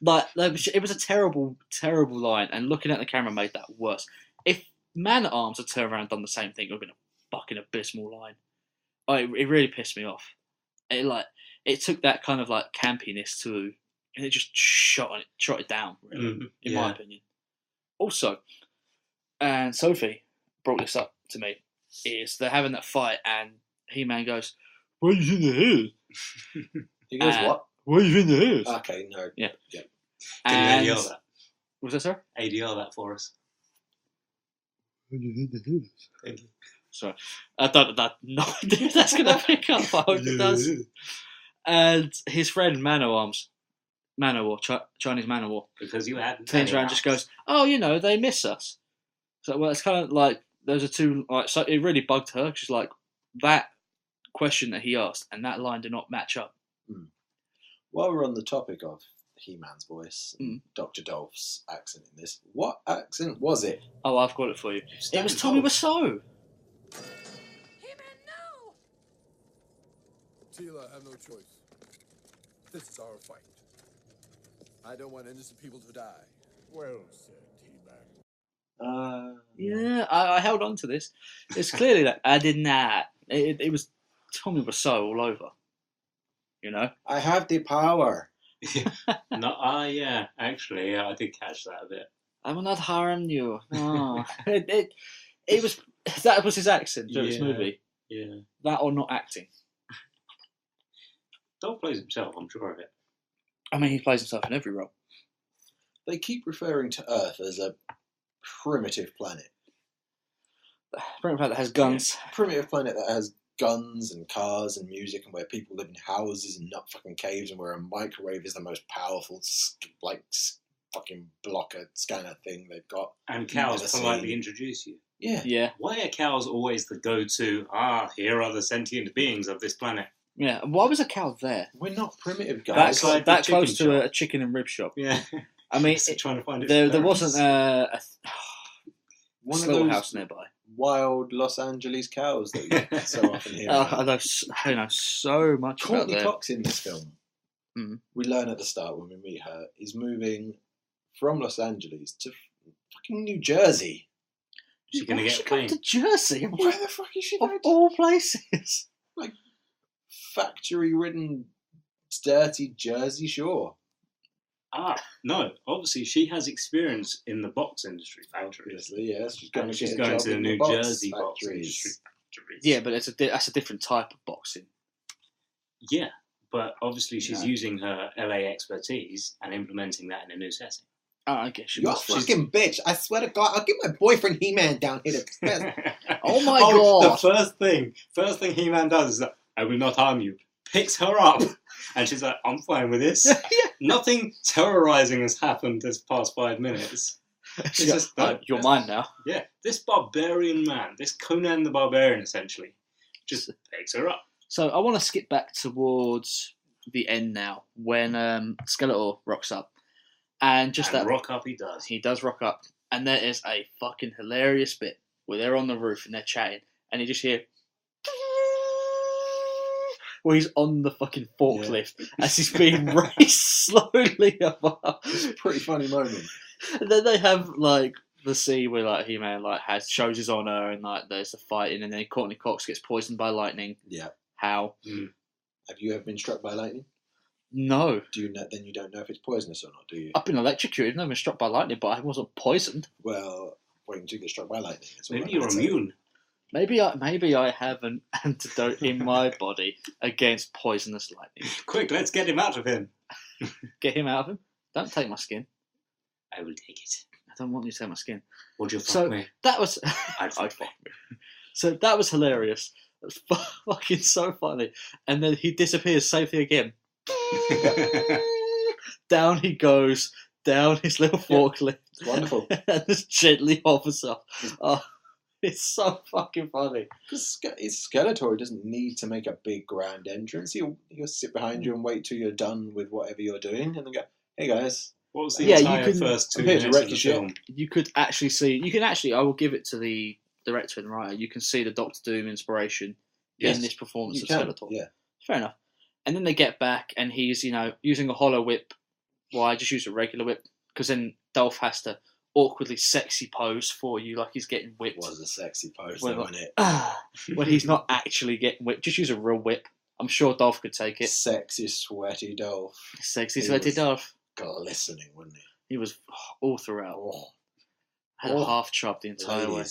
Like, it was a terrible, terrible line, and looking at the camera made that worse. If Man at Arms had turned around and done the same thing, it would have been a fucking abysmal line. Oh, it really pissed me off. It took that kind of like campiness to, and it just shot it down, really, in my opinion. Also, and Sophie brought this up to me, is they're having that fight, and He-Man goes, "What are you in the house?" He goes, what? What are you in the house? Okay, no. Yeah. Can And you ADR that? was that, sir? ADR that for us. What are you in the house? Thank you. Sorry, I don't no idea if that's going to pick up. I hope it does. And his friend Manowar, Chinese Manowar, Because you had turns around and just goes, "Oh, they miss us." So, well, it's kind of like those are two. Like, so it really bugged her. She's like, that question that he asked and that line do not match up. While we're on the topic of He-Man's voice, Dr. Dolph's accent in this, what accent was it? Oh, I've got it for you. It was Tommy Wiseau. He-Man, no! Tila, I have no choice. This is our fight. I don't want innocent people to die. Well said, He-Man. Yeah, I held on to this. It's clearly that I did not. It was Tommy Wiseau all over. I have the power. No, yeah, actually, yeah, I did catch that a bit. I will not harm you. No. it was that was his accent through this Yeah. movie. Yeah. That or not acting. Dolph plays himself, I'm sure of it. I mean, he plays himself in every role. They keep referring to Earth as a primitive planet. Bring that has guns. Primitive planet that has guns and cars and music, and where people live in houses and not fucking caves, and where a microwave is the most powerful, fucking blocker scanner thing they've got. And cows Never politely seen. introduce you. Yeah. Yeah, Why are cows always the go-to, here are the sentient beings of this planet? yeah. Why was a cow there? We're not primitive guys. That's like that the close chicken to shop. a chicken and rib shop. Yeah. I mean, Trying to find it. there wasn't a One of slaughterhouse those nearby. wild Los Angeles cows that you so often hear. I about. know so much about Courtney them. Cox in this film, we learn at the start when we meet her, is moving from Los Angeles to fucking New Jersey. She's going to Why get she a come plane. to Jersey? Where the fuck is she Of going? all places. Factory-ridden, dirty Jersey Shore. No. Obviously, she has experience in the box industry factories. Obviously, yes. She's going And to she's get a going job to the in New box Jersey box factories. industry factories. Yeah, but that's a different type of boxing. Yeah, but obviously she's Yeah. using her LA expertise and implementing that in a new setting. Oh, I guess she You're a must. fucking bitch. I swear to God, I'll get my boyfriend He-Man down here to Oh my God. The first thing He-Man does is that, I will not harm you. Picks her up, and she's like, I'm fine with this. Nothing terrorizing has happened this past 5 minutes. It's just, You're mine now. Yeah, this barbarian man, this Conan the Barbarian, essentially, just picks her up. So I want to skip back towards the end now, when Skeletor rocks up. And rock up he does. He does rock up. And there is a fucking hilarious bit where they're on the roof and they're chatting, and you just hear... where he's on the fucking forklift as he's being raced slowly above. It's a pretty funny moment. And then they have, like, the scene where, like, He-Man, like, shows his honour and, like, there's the fighting, and then Courtney Cox gets poisoned by lightning. Yeah. How? Have you ever been struck by lightning? No. Do you know? Then you don't know if it's poisonous or not, do you? I've been electrocuted, I've been struck by lightning, but I wasn't poisoned. Well, when you get struck by lightning, it's all Maybe right, you're I'd say. immune. Maybe I have an antidote in my body against poisonous lightning. Quick, let's get him out of him. Get him out of him. Don't take my skin. I will take it. I don't want you to take my skin. Would you fuck So me? that was... I'd fuck me. So that was hilarious. It was fucking so funny. And then he disappears, same thing again. Down he goes, down his little forklift. It's wonderful. And just gently hovers up. Oh, it's so fucking funny. Because it's Skeletor, he doesn't need to make a big grand entrance. He'll sit behind you and wait till you're done with whatever you're doing, and then go, "Hey guys, What was the Yeah, you entire can- first 2 I'm here to minutes wreck of the your shit. film? You could actually see, I will give it to the director and writer, you can see the Doctor Doom inspiration Yes. in this performance you of can." Skeletor. Yeah, Fair enough. And then they get back, and he's, using a hollow whip. Why just use a regular whip? Because then Dolph has to awkwardly sexy pose for you, like he's getting it whipped. was a sexy pose, Well, though, wasn't it? When he's not actually getting whipped. Just use a real whip. I'm sure Dolph could take it. Sexy, sweaty Dolph. Sexy, He sweaty was- Dolph. Glistening, wasn't he? He was all throughout. Oh, Had a Oh. half chub the entire way.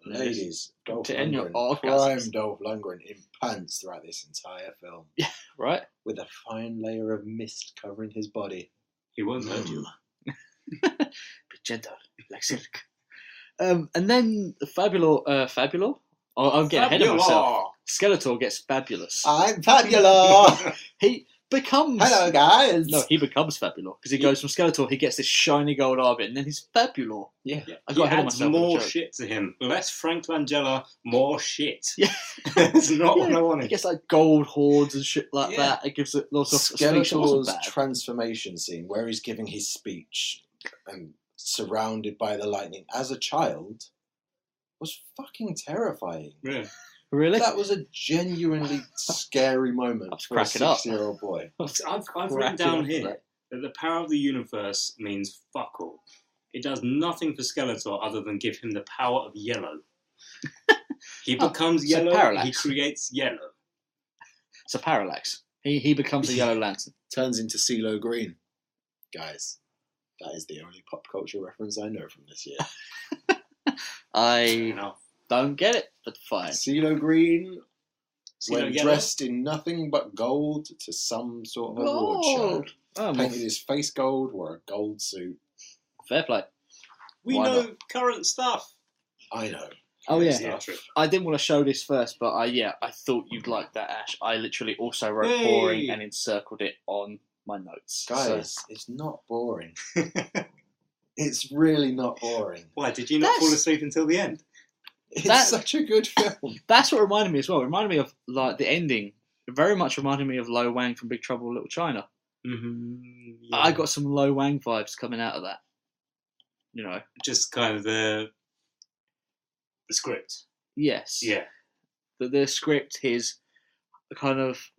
ladies, Dolph To end your Lundgren, orgasms. prime Dolph Lundgren in pants throughout this entire film, Right? with a fine layer of mist covering his body. He won't hurt you. Be gentle, like silk. And then Fabulor? Oh, I'm getting ahead of myself. Skeletor gets fabulous. I'm Fabulous. He becomes... Hello, guys. No, he becomes Fabulor. Because he goes from Skeletor, he gets this shiny gold arm, and then he's Fabulor. Yeah. I He got ahead of adds myself. with the more joke. shit to him. Less Frank Langella, more shit. Yeah. It's not what Yeah, I He wanted. gets like gold hordes and shit like Yeah. that. It gives it lots of speech. It wasn't Skeletor's bad. transformation scene, where he's giving his speech and surrounded by the lightning as a child, was fucking terrifying. Yeah. Really? That was a genuinely scary moment was for a cracking up. 6-year-old boy. I've written Cracking down up here for that. that the power of the universe means fuck all. It does nothing for Skeletor other than give him the power of yellow. He becomes so yellow, parallax. he creates yellow. It's a parallax. He becomes a Yellow Lantern. Turns into CeeLo Green. Guys, that is the only pop culture reference I know from this year. I Enough. don't get it, but fine. CeeLo Green, CeeLo when Yellow? dressed in nothing but gold to some sort of award show. Gold. Oh, well, Painted his face gold, wore a gold suit. fair play. We Why know not? current stuff. I know. Oh yeah. Yeah, true. I didn't want to show this first, but I thought you'd like that, Ash. I literally also wrote Hey. boring and encircled it on my notes. Guys, it's not boring. It's really not boring. Why, did you not That's- fall asleep until the end? It's That- such a good film. That's what reminded me as well. It reminded me of like the ending. It very much reminded me of Lo Wang from Big Trouble in Little China. Mm-hmm. I got some Lo Wang vibes coming out of that. You know. just kind of the script. Yes. Yeah. The script, his kind of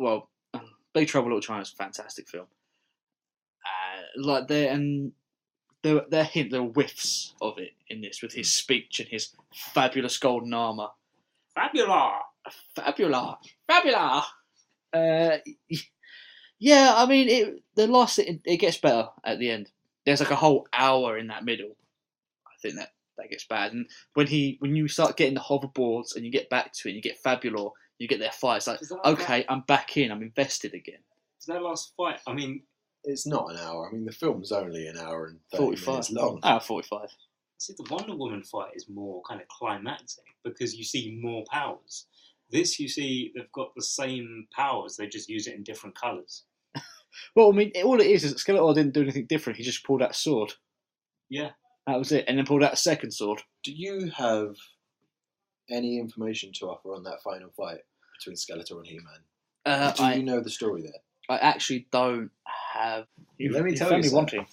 Big Trouble in Little China is a fantastic film. Like there are whiffs of it in this with his speech and his fabulous golden armor. Fabula! Fabula. Yeah, I mean it gets better at the end. There's like a whole hour in that middle. I think that gets bad. And when you start getting the hoverboards and you get back to it, and you get Fabulor, you get their fight. It's like, Is that okay, I'm back in. I'm invested again. So that last fight, I mean, It's not an hour. I mean, the film's only an hour and 30 45 minutes long. Hour 45. see, the Wonder Woman fight is more kind of climactic because you see more powers. This, you see, they've got the same powers. They just use it in different colours. Well, I mean, all it is that Skeletor didn't do anything different. He just pulled out a sword. Yeah. That was it. And then pulled out a second sword. Do you have any information to offer on that final fight between Skeletor and He-Man? Do you know the story there? I actually don't have... Let me tell found you me wanting.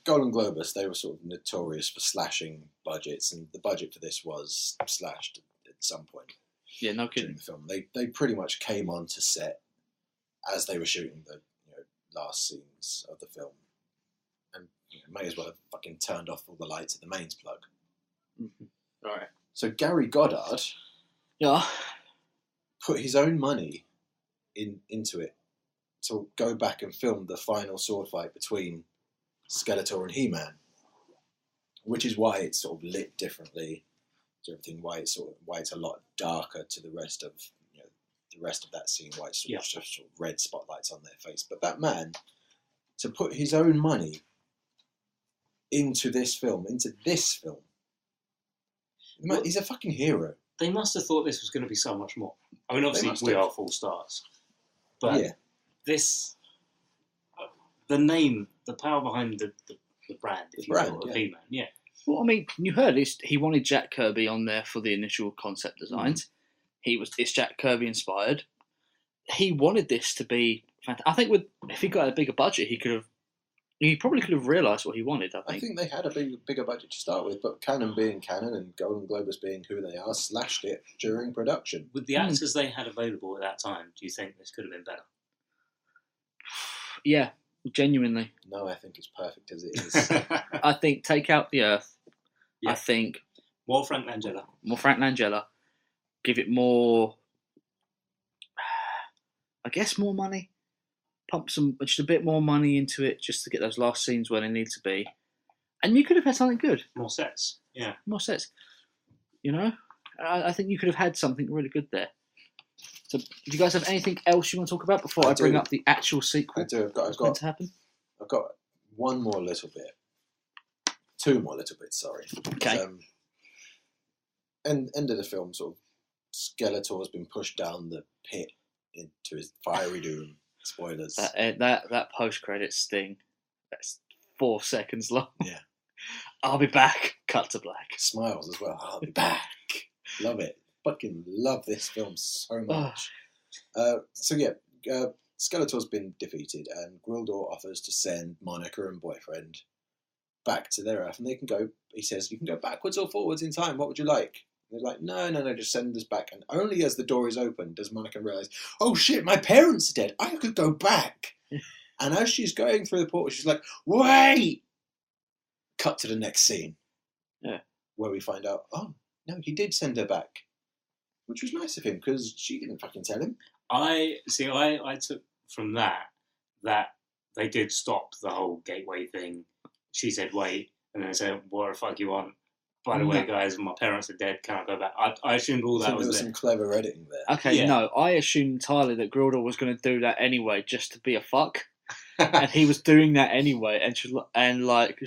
Golden Globus, they were sort of notorious for slashing budgets, and the budget for this was slashed at some point. Yeah, no During kidding. the film, they pretty much came onto set as they were shooting the last scenes of the film, and may as well have fucking turned off all the lights at the mains plug. Mm-hmm. Right. So Gary Goddard, put his own money into it to go back and film the final sword fight between Skeletor and He-Man, which is why it's sort of lit differently to everything. Why it's a lot darker to the rest of that scene. Why it's just sort of red spotlights on their face. But that man, to put his own money into this film, he's a fucking hero. They must have thought this was going to be so much more. I mean, obviously we are full stars, but this, the name, the power behind the brand, if you will, of He-Man, yeah. Well, I mean, you heard this. He wanted Jack Kirby on there for the initial concept designs. It's Jack Kirby inspired. He wanted this to be. I think if he got a bigger budget, he probably could have realised what he wanted. I think they had a bigger budget to start with, but Canon being Canon and Golden Globus being who they are, slashed it during production. With the actors they had available at that time, do you think this could have been better? Yeah, genuinely. No, I think it's perfect as it is. I think take out the Earth. Yeah. I think more Frank Langella. Give it more. I guess more money. Pump just a bit more money into it just to get those last scenes where they need to be. And you could have had something good. More sets. Yeah. More sets. I think you could have had something really good there. So, do you guys have anything else you want to talk about before I bring up the actual sequel? I do. I've got one more little bit. Two more little bits, sorry. Okay. End of the film, sort of, Skeletor's been pushed down the pit into his fiery doom. Spoilers. That post-credit sting, that's 4 seconds long. Yeah. I'll be back. Cut to black. Smiles as well. I'll be back. Love it. Fucking love this film so much. Skeletor's been defeated, and Gwildor offers to send Monica and boyfriend back to their Earth, and they can go. He says, "You can go backwards or forwards in time. What would you like?" They're like, no, just send us back. And only as the door is open does Monica realise, oh shit, my parents are dead. I could go back. And as she's going through the portal, she's like, wait! Cut to the next scene. Yeah. Where we find out, oh, no, he did send her back. Which was nice of him, because she didn't fucking tell him. I took from that they did stop the whole gateway thing. She said, wait. And then they said, what the fuck you want? By the way, guys, my parents are dead. Can I go back? I assumed all that was there. Some clever editing there. Okay, no, I assumed entirely that Gwildor was going to do that anyway, just to be a fuck, and he was doing that anyway. And it's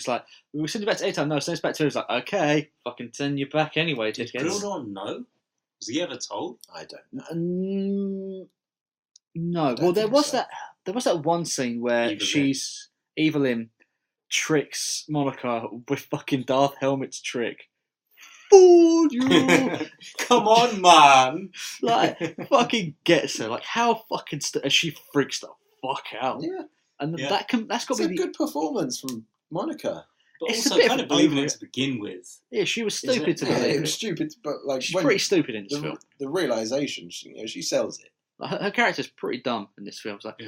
like, we send you back to A-Time. No, send us back to her. It's like, okay, fucking send you back anyway. Did Gwildor know? Was he ever told? I don't know. No. Well, there was that one scene where Evelyn tricks Monica with fucking Darth Helmet's trick. Fooled you! Come on, man! Like, fucking gets her. Like, how fucking... and she freaks the fuck out. Yeah. And that's got to be a good performance from Monica. But it's also kind of believing it to begin with. Yeah, she was stupid to believe. Yeah, it was stupid, but like... She's pretty stupid in this film. The realisation, she sells it. Her character's pretty dumb in this film. It's like,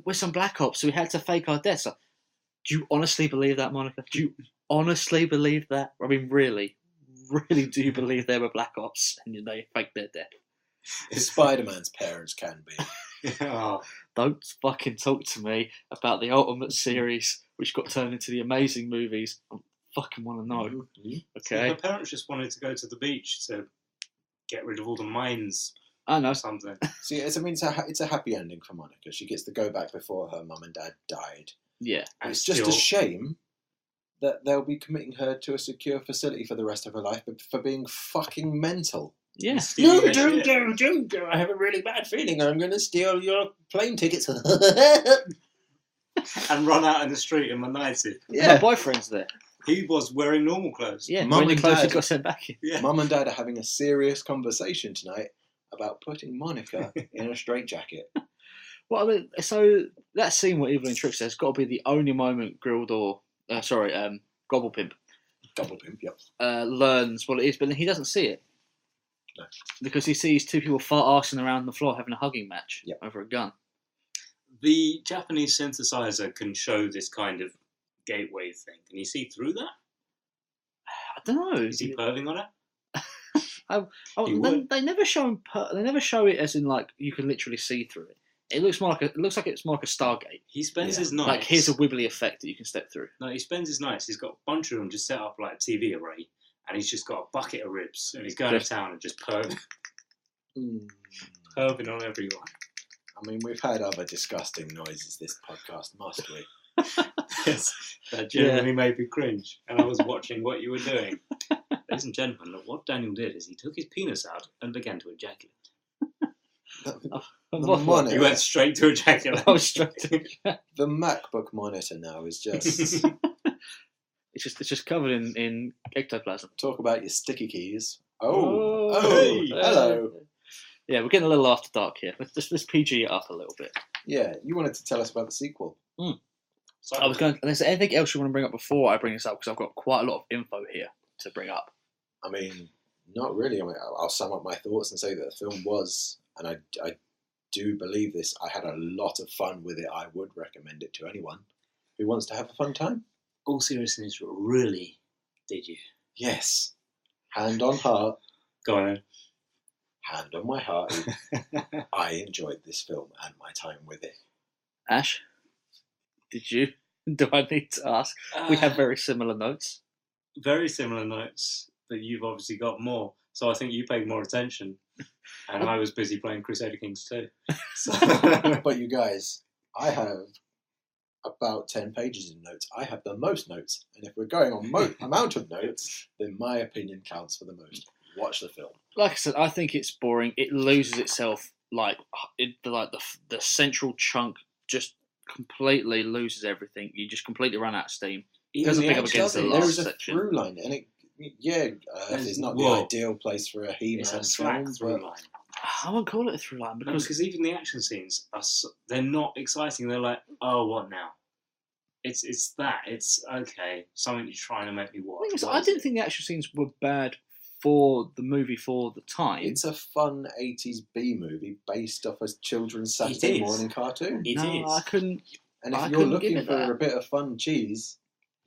we're some black ops, so we had to fake our deaths. Like, do you honestly believe that, Monica? Do you honestly believe that? I mean, really do you believe they were black ops and they faked their death? Spider-Man's parents can be. Don't fucking talk to me about the Ultimate series, which got turned into the Amazing movies. I fucking want to know. Mm-hmm. Okay. Her parents just wanted to go to the beach to get rid of all the mines. I know. Something. See, it's a happy ending for Monica. She gets to go back before her mum and dad died. Yeah. It's just a shame that they'll be committing her to a secure facility for the rest of her life for being fucking mental. Yeah. Stealing their shit. don't. I have a really bad feeling. I'm going to steal your plane tickets. And run out in the street in my nightie. My boyfriend's there. He was wearing normal clothes. Yeah, Mum when the and clothes Dad. got sent back in. Yeah. Mum and Dad are having a serious conversation tonight about putting Monica in a straitjacket. Well, I mean, so that scene where Evelyn Trickster has got to be the only moment Gobblepimp Double pimp, yep. learns what it is, but then he doesn't see it. No. Because he sees two people fart-arsing around the floor having a hugging match Yep. over a gun. The Japanese synthesizer can show this kind of gateway thing. Can you see through that? I don't know. Is he perving on it? They never show him. They never show it as in like you can literally see through it. It looks more like it's more like a Stargate. He spends Yeah. his nights. Like here's a wibbly effect that you can step through. No, he spends his nights. He's got a bunch of them just set up like a TV array, and he's just got a bucket of ribs, and he's going to town and just perving on everyone. I mean, we've had other disgusting noises this podcast, must we? Yes, that genuinely made me cringe, and I was watching what you were doing. Ladies and gentlemen, look, what Daniel did is he took his penis out and began to ejaculate. The monitor, He went straight to ejaculate. I was straight to the MacBook monitor now is just It's just covered in ectoplasm. talk about your sticky keys. Oh, hey, hello. Yeah, we're getting a little after dark here. Let's PG it up a little bit. Yeah, you wanted to tell us about the sequel. So, I was going. Is there anything else you want to bring up before I bring this up? Because I've got quite a lot of info here to bring up. I mean, not really. I mean, I'll sum up my thoughts and say that the film was, and I do believe this, I had a lot of fun with it. I would recommend it to anyone who wants to have a fun time. all seriousness, really, did you? Yes. Hand on heart, Go on hand on my heart, I enjoyed this film and my time with it. Ash, did you? Do I need to ask? then. We have very similar notes. very similar notes, but you've obviously got more. So I think you paid more attention, and I was busy playing Crusader Kings 2. So, But you guys, I have about 10 pages in notes. I have the most notes. And if we're going on amount of notes, then my opinion counts for the most. Watch the film. Like I said, I think it's boring. It loses itself. The central chunk just completely loses everything. You just completely run out of steam. Doesn't pick up against the There last is a section. through line, and Earth is not the Whoa. ideal place for a He-Man it's a film, slack through but line. I won't call it a through line No, because because even the action scenes they're not exciting. They're like, oh, what now? It's that. It's okay. Something you're trying to make me the watch. thing is, What I is didn't it? think the action scenes were bad for the movie for the time. it's a fun 80s B-movie based off a children's Saturday is. morning cartoon. It no, is. I couldn't And I if you're couldn't give looking it for that. a bit of fun cheese,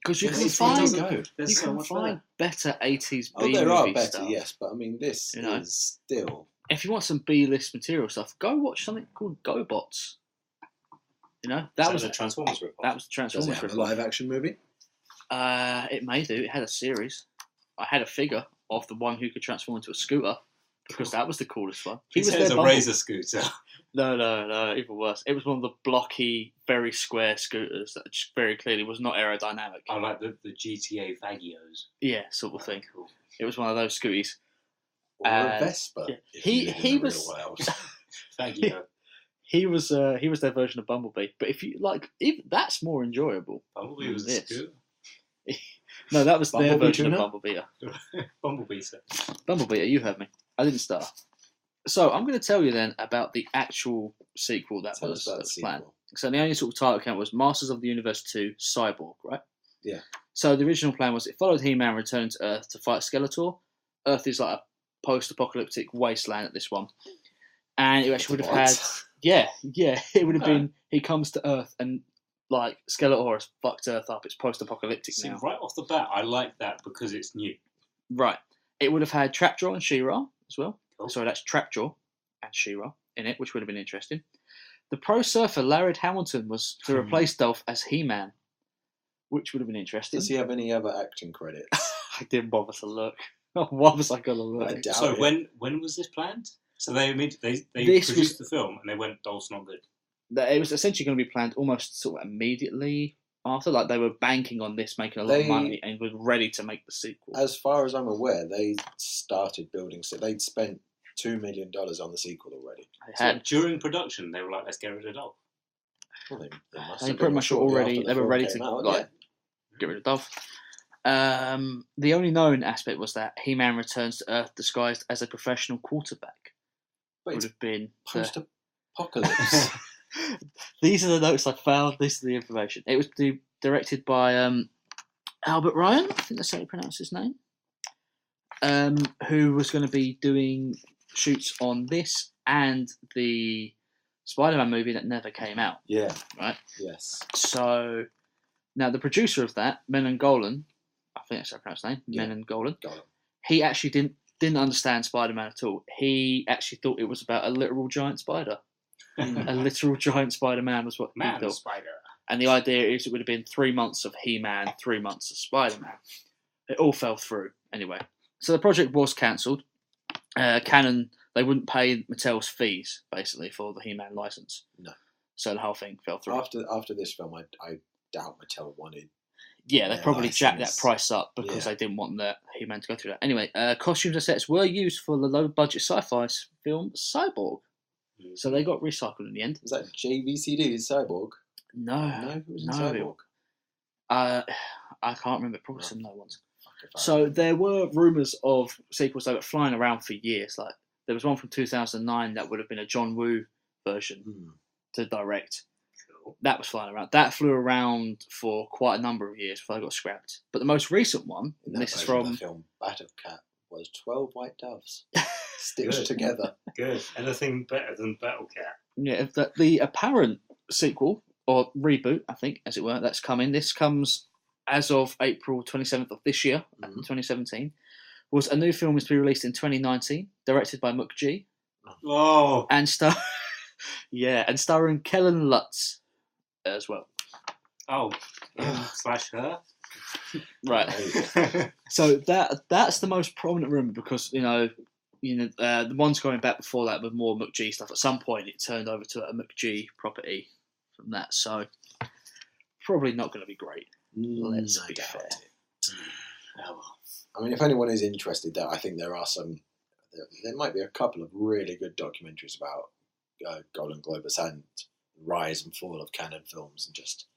because you then can it's really find go. There's you so can much find better 80s Oh, B there are movie better, stuff. yes, but I mean, this You know? is still... If you want some B-list material stuff, go watch something called GoBots. You know, that was a Transformers ripoff. that was the Does it Transformers have a ripoff. live-action movie? It may do. It had a series. I had a figure of the one who could transform into a scooter because that was the coolest one. He says their a Bumble- razor scooter. No, even worse. It was one of the blocky, very square scooters that just very clearly was not aerodynamic. I like the GTA Vagios. Yeah, sort of thing. Cool. It was one of those scooties. Or a Uh, Vespa? yeah. if He- you live in he the was- real world. Vagio. He was their version of Bumblebee. But if you like, even that's more enjoyable. Bumblebee was a This. scooter. No, that was their Bumblebee version tuna? of Bumblebee. Bumblebee said. Bumblebee, you heard me. I didn't start. So I'm going to tell you then about the actual sequel that Tell us was, about that the was planned. sequel. So the only sort of title count was Masters of the Universe 2 Cyborg, right? Yeah. So the original plan was it followed He-Man returning to Earth to fight Skeletor. Earth is like a post-apocalyptic wasteland at this one. And it actually would have had... What? Yeah, it would have been... He comes to Earth and, like, Skeletor has fucked Earth up. It's post-apocalyptic See, now. right off the bat, I like that because it's new. Right. It would have had Trapjaw and She-Ra as well. Cool. Sorry, that's Trapjaw and She-Ra in it, which would have been interesting. The pro surfer Laird Hamilton was to replace Dolph as He-Man, which would have been interesting. Does he have any other acting credits? I didn't bother to look. Why was I going to look? I doubt So it. when was this planned? So they This produced the film and they went, Dolph's not good. It was essentially going to be planned almost sort of immediately after. Like, they were banking on this making a lot of money and were ready to make the sequel. As far as I'm aware, they started building. So they'd spent $2 million on the sequel already. They So had. during production, they were like, let's get rid of Dolph. Well, they must They have pretty been much shortly already. after the They were film ready came to out, like get rid of Dolph. The only known aspect was that He-Man returns to Earth disguised as a professional quarterback. But Would it's have been post-apocalypse. These are the notes I found. This is the information. It was directed by Albert Ryan. I think that's how you pronounce his name. Who was going to be doing shoots on this and the Spider-Man movie that never came out. Yeah. Right. Yes. So now the producer of that, Menon Golan, I think that's how I pronounce his name. Yeah. Menon Golan. Golan. He actually didn't understand Spider-Man at all. He actually thought it was about a literal giant spider. A literal giant Spider-Man was what he Man thought. Spider. And the idea is it would have been 3 months of He-Man, 3 months of Spider-Man. It all fell through anyway. So the project was cancelled. Canon, they wouldn't pay Mattel's fees, basically, for the He-Man license. No. So the whole thing fell through. After this film, I doubt Mattel wanted. Yeah, they their probably jacked that license. price up because they didn't want the He-Man to go through that. Anyway, costumes and sets were used for the low-budget sci-fi film Cyborg. So they got recycled in the end. Was that JVCD's Cyborg? No. No, it was in No. Cyborg. I can't remember. Probably some no ones. Fuck if I So remember. there were rumours of sequels that were flying around for years. Like there was one from 2009 that would have been a John Woo version to direct. That was flying around. That flew around for quite a number of years before it got scrapped. But the most recent one, In and that this is version of from the film Battle Cat, was 12 white doves stitched Good. together. Good. Anything better than Battle Cat? yeah, the apparent sequel or reboot, I think, as it were, that's coming. This comes as of April 27th of this year, 2017. Was a new film is to be released in 2019, directed by McG, Oh, and and starring Kellen Lutz as well. oh, slash her. Right. So that's the most prominent rumor because the ones going back before that were more McG stuff. At some point, it turned over to a McG property from that. So probably not going to be great. Let's I be doubt fair. it. I mean, if anyone is interested, I think there are some. There might be a couple of really good documentaries about Golan Globus and the rise and fall of canon films, and just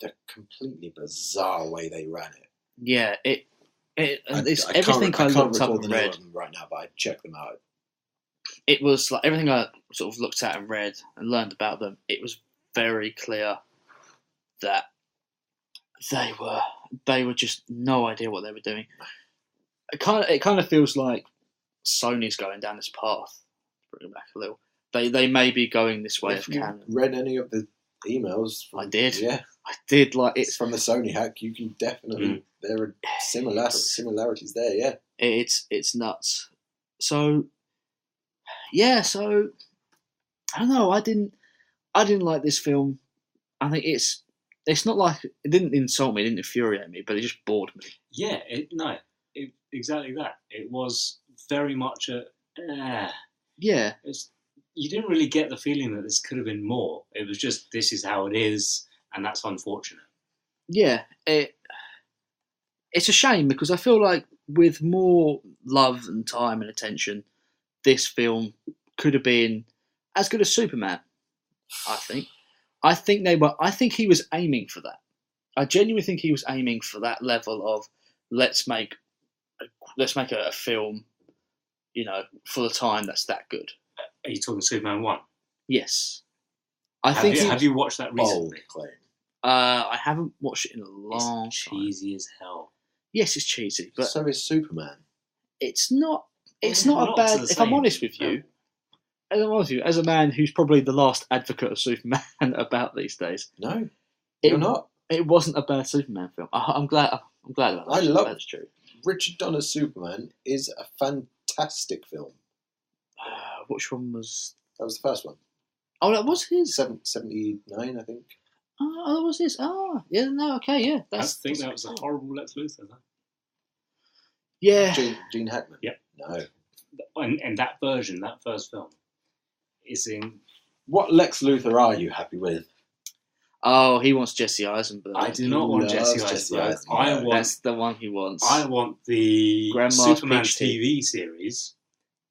the completely bizarre way they ran it. Yeah, it's I everything can't I looked recall up the and name read. of them right now, but I checked them out. It was like everything I sort of looked at and read and learned about them. It was very clear that they were just no idea what they were doing. It kind of feels like Sony's going down this path. To bring it back a little, they may be going this way If of you canon. read any of the emails, I did. Yeah, I did like it's it's from the Sony hack. You can definitely there are similarities there. Yeah, it's nuts. So yeah, so I don't know. I didn't like this film. I think it's not like it didn't insult me, it didn't infuriate me, but it just bored me. Yeah, exactly that. It was very much Yeah, you didn't really get the feeling that this could have been more. It was just, this is how it is, and that's unfortunate. yeah. It's a shame because I feel like with more love and time and attention, this film could have been as good as Superman. I think. I think he was aiming for that. I genuinely think he was aiming for that level of let's make a film, for the time that's that good. Are you talking Superman 1? Yes, have you watched that bold recently? claim. I haven't watched it in a long It's time. cheesy as hell. Yes, it's cheesy, but So is Superman. it's not. It's Yeah, not a not bad. to the If I'm same, honest with you, as a man who's probably the last advocate of Superman about these days, No, it, you're not. It wasn't a bad Superman film. I'm glad about that. I love- That's true. Richard Donner's Superman is a fantastic film. Which one was? That was the first one. Oh, that was his. 79, I think. Oh, that was his. Oh, yeah. No, okay, yeah. I think that was a horrible Lex Luthor. Though. Yeah. Gene Hackman. Yep. No. And that version, that first film, is in. What Lex Luthor are you happy with? Oh, he wants Jesse Eisenberg. I do not want loves Jesse Jesse Eisenberg. Eisenberg. I want That's the one he wants. I want the Grandma's Superman Peach Tea. TV series.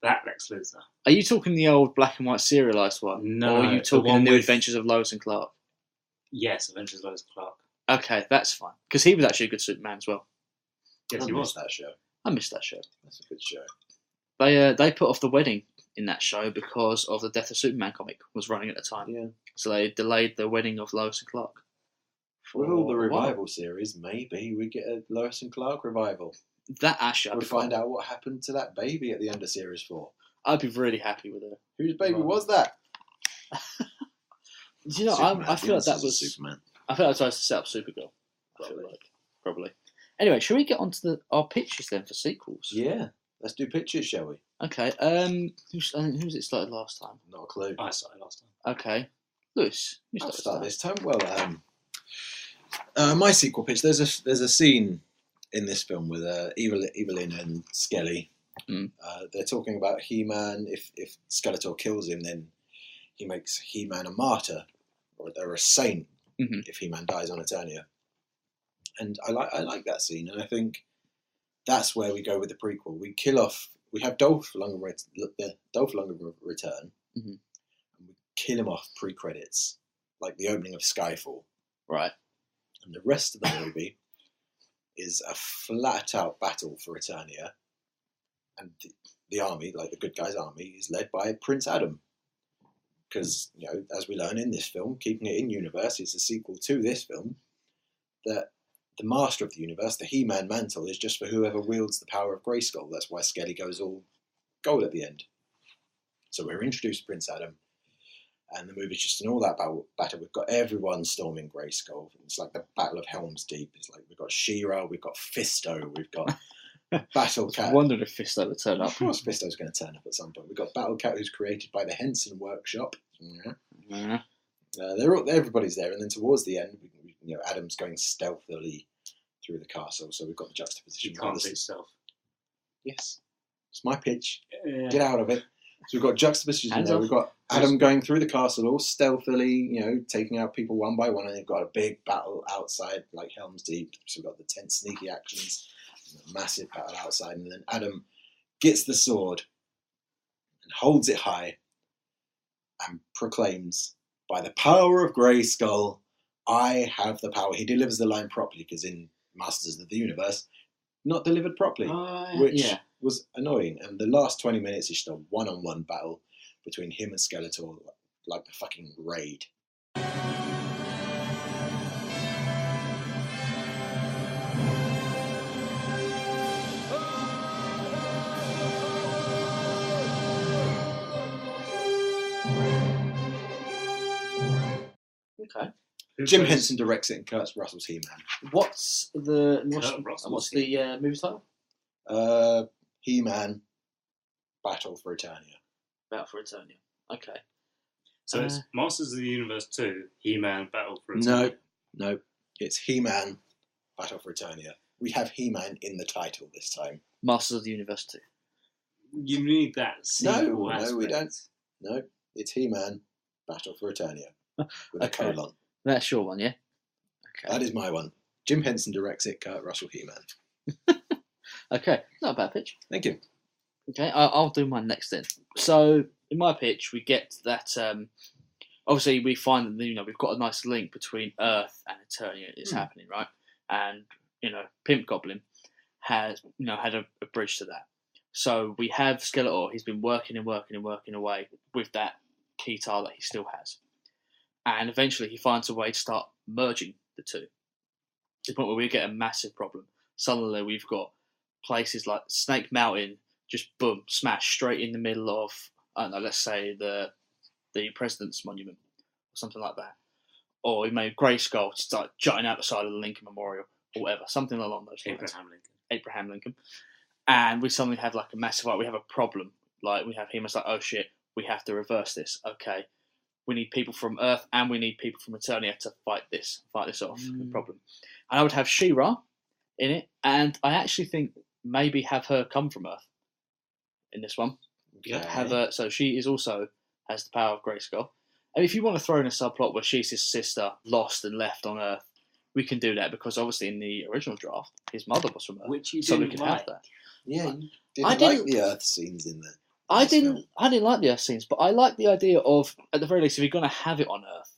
That Lex Luthor. Are you talking the old black and white serialised one? No, Or are you the talking the one New with- Adventures of Lois and Clark? Yes, Adventures of Lois Clark. Okay, that's fine. Because he was actually a good Superman as well. Yes, I he missed was. that show. I missed that show. That's a good show. They put off the wedding in that show because of the Death of Superman comic was running at the time. Yeah. So they delayed the wedding of Lois and Clark. With all the for a while. revival series, maybe we get a Lois and Clark revival. That actually, We'll find out what happened to that baby at the end of series 4. I'd be really happy with it. Whose baby Right. was that? Do you know, Superman. I feel like The that answer's was. Superman. I feel like that was to set up Supergirl. I feel Probably. like probably. Anyway, shall we get on to our pitches then for sequels? Yeah. Let's do pictures, shall we? Okay. Who's it started last time? Not a clue. I started last time. Okay, Lewis. You I'll started start this time. Well, my sequel pitch. There's a scene in this film with Evelyn and Skelly. Mm. They're talking about He-Man. If Skeletor kills him, then he makes He-Man a martyr or a saint. Mhm. If He-Man dies on Eternia, and I like that scene, and I think that's where we go with the prequel. We kill off. We have Dolph Lundgren return, Mhm. and we kill him off pre-credits, like the opening of Skyfall. Right. And the rest of the movie is a flat-out battle for Eternia, and the army, like the good guys' army, is led by Prince Adam. Because, as we learn in this film, keeping it in universe, it's a sequel to this film, that the master of the universe, the He-Man mantle, is just for whoever wields the power of Grayskull. That's why Skelly goes all gold at the end. So we're introduced to Prince Adam, and the movie's just an all-out battle. We've got everyone storming Grayskull. It's like the Battle of Helm's Deep. It's like we've got She-Ra, we've got Fisto, we've got Battle I Cat. wondered if Fisto would turn up. Of course, Fisto's going to turn up at some point. We've got Battle Cat, who's created by the Henson Workshop. Yeah. Yeah. Everybody's there, and then towards the end, Adam's going stealthily through the castle. So we've got the juxtaposition. You can't do stealth. Yes, it's my pitch. Yeah. Get out of it. So we've got juxtaposition Hands there. off. We've got Adam going through the castle all stealthily, taking out people one by one, and they've got a big battle outside, like Helm's Deep. So we've got the tense, sneaky actions, a massive battle outside, and then Adam gets the sword and holds it high and proclaims, "By the power of Grayskull, I have the power." He delivers the line properly, because in Masters of the Universe, not delivered properly, which yeah. was annoying. And the last 20 minutes is just a one-on-one battle between him and Skeletor, like the fucking Raid. Okay. Who Jim plays- Henson directs it, and Kurt Russell's He-Man. What's Russell's the movie title? He-Man, Battle for Eternia. Battle for Eternia. Okay. So it's Uh, Masters of the Universe 2, He-Man, Battle for No, Eternia. no, it's He-Man, Battle for Eternia. We have He-Man in the title this time. Masters of the Universe 2. You need that sequel No, we aspect. don't. No, it's He-Man, Battle for Eternia, with a Okay. colon. That's your one, yeah? Okay. That is my one. Jim Henson directs it, Kurt Russell He-Man. Okay, not a bad pitch. Thank you. Okay, I'll do mine next then. So, in my pitch, we get that, obviously we find that, we've got a nice link between Earth and Eternia is happening, right? And, Pimp Goblin has, had a bridge to that. So we have Skeletor, he's been working away with that keytar that he still has. And eventually he finds a way to start merging the two. To the point where we get a massive problem. Suddenly we've got places like Snake Mountain, just boom, smash straight in the middle of, I don't know, let's say the President's Monument or something like that. Or we made Grayskull start jutting out the side of the Lincoln Memorial or whatever, something along those lines. Abraham Lincoln. And we suddenly have like a massive, we have a problem. Like we have him, it's like, oh shit, we have to reverse this. Okay. We need people from Earth and we need people from Eternia to fight this off, the problem. And I would have She-Ra in it, and I actually think maybe have her come from Earth in this one. Okay. Have her, so she is also has the power of Grayskull, And if you want to throw in a subplot where she's his sister, lost and left on Earth, we can do that because obviously in the original draft, his mother was from Earth, Which you so we didn't can like. have that. Yeah, you I didn't like didn't- the Earth scenes in there. I This film. didn't like the Earth scenes, but I like the idea of, at the very least, if you're going to have it on Earth,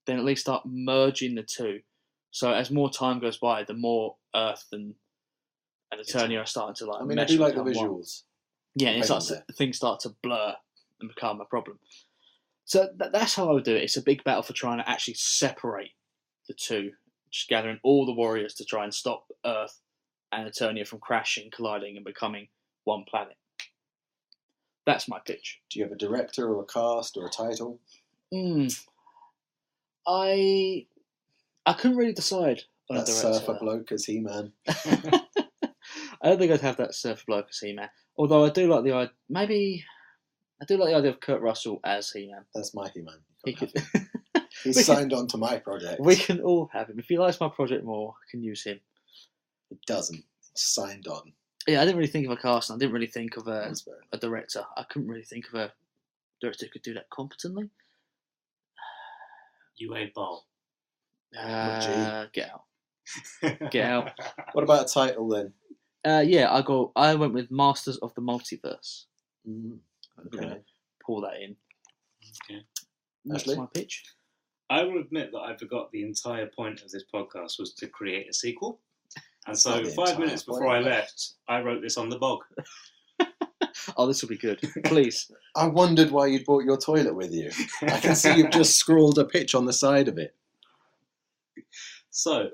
then at least start merging the two. So as more time goes by, the more Earth and Eternia are starting to like. I mean, I mesh do like and the become one. visuals. Yeah, and it Paint starts things start to blur and become a problem. So that's how I would do it. It's a big battle for trying to actually separate the two, just gathering all the warriors to try and stop Earth and Eternia from crashing, colliding, and becoming one planet. That's my pitch. Do you have a director or a cast or a title? I couldn't really decide on That a director. surfer bloke as He-Man. I don't think I'd have that surfer bloke as He-Man. Although I do like the idea. Maybe I do like the idea of Kurt Russell as He-Man. That's my He-Man. He could. He's we can- signed on to my project. We can all have him. If he likes my project more, I can use him. It doesn't. He's signed on. Yeah, I didn't really think of a cast. And I didn't really think of That's fair. a director. I couldn't really think of a director who could do that competently. UA Bowl. Get out. Get out. What about a title then? Yeah, I went with Masters of the Multiverse. Mm, I'm gonna okay. pull that in. Okay. That's Ashley? my pitch. I will admit that I forgot the entire point of this podcast was to create a sequel. And That's so not the 5 entire minutes point, before I though. left, I wrote this on the bog. Oh, this will be good. Please. I wondered why you'd brought your toilet with you. I can see you've just scrawled a pitch on the side of it. So,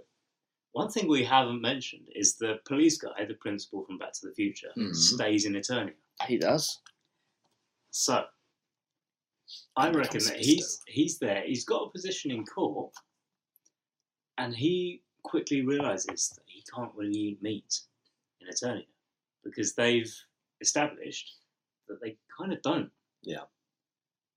one thing we haven't mentioned is the police guy, the principal from Back to the Future, Mhm. stays in Eternia. He does. So, I He reckon becomes that Fisto. he's there. He's got a position in court, and he quickly realizes that he can't really eat meat in Eternia because they've established that they kind of don't. Yeah.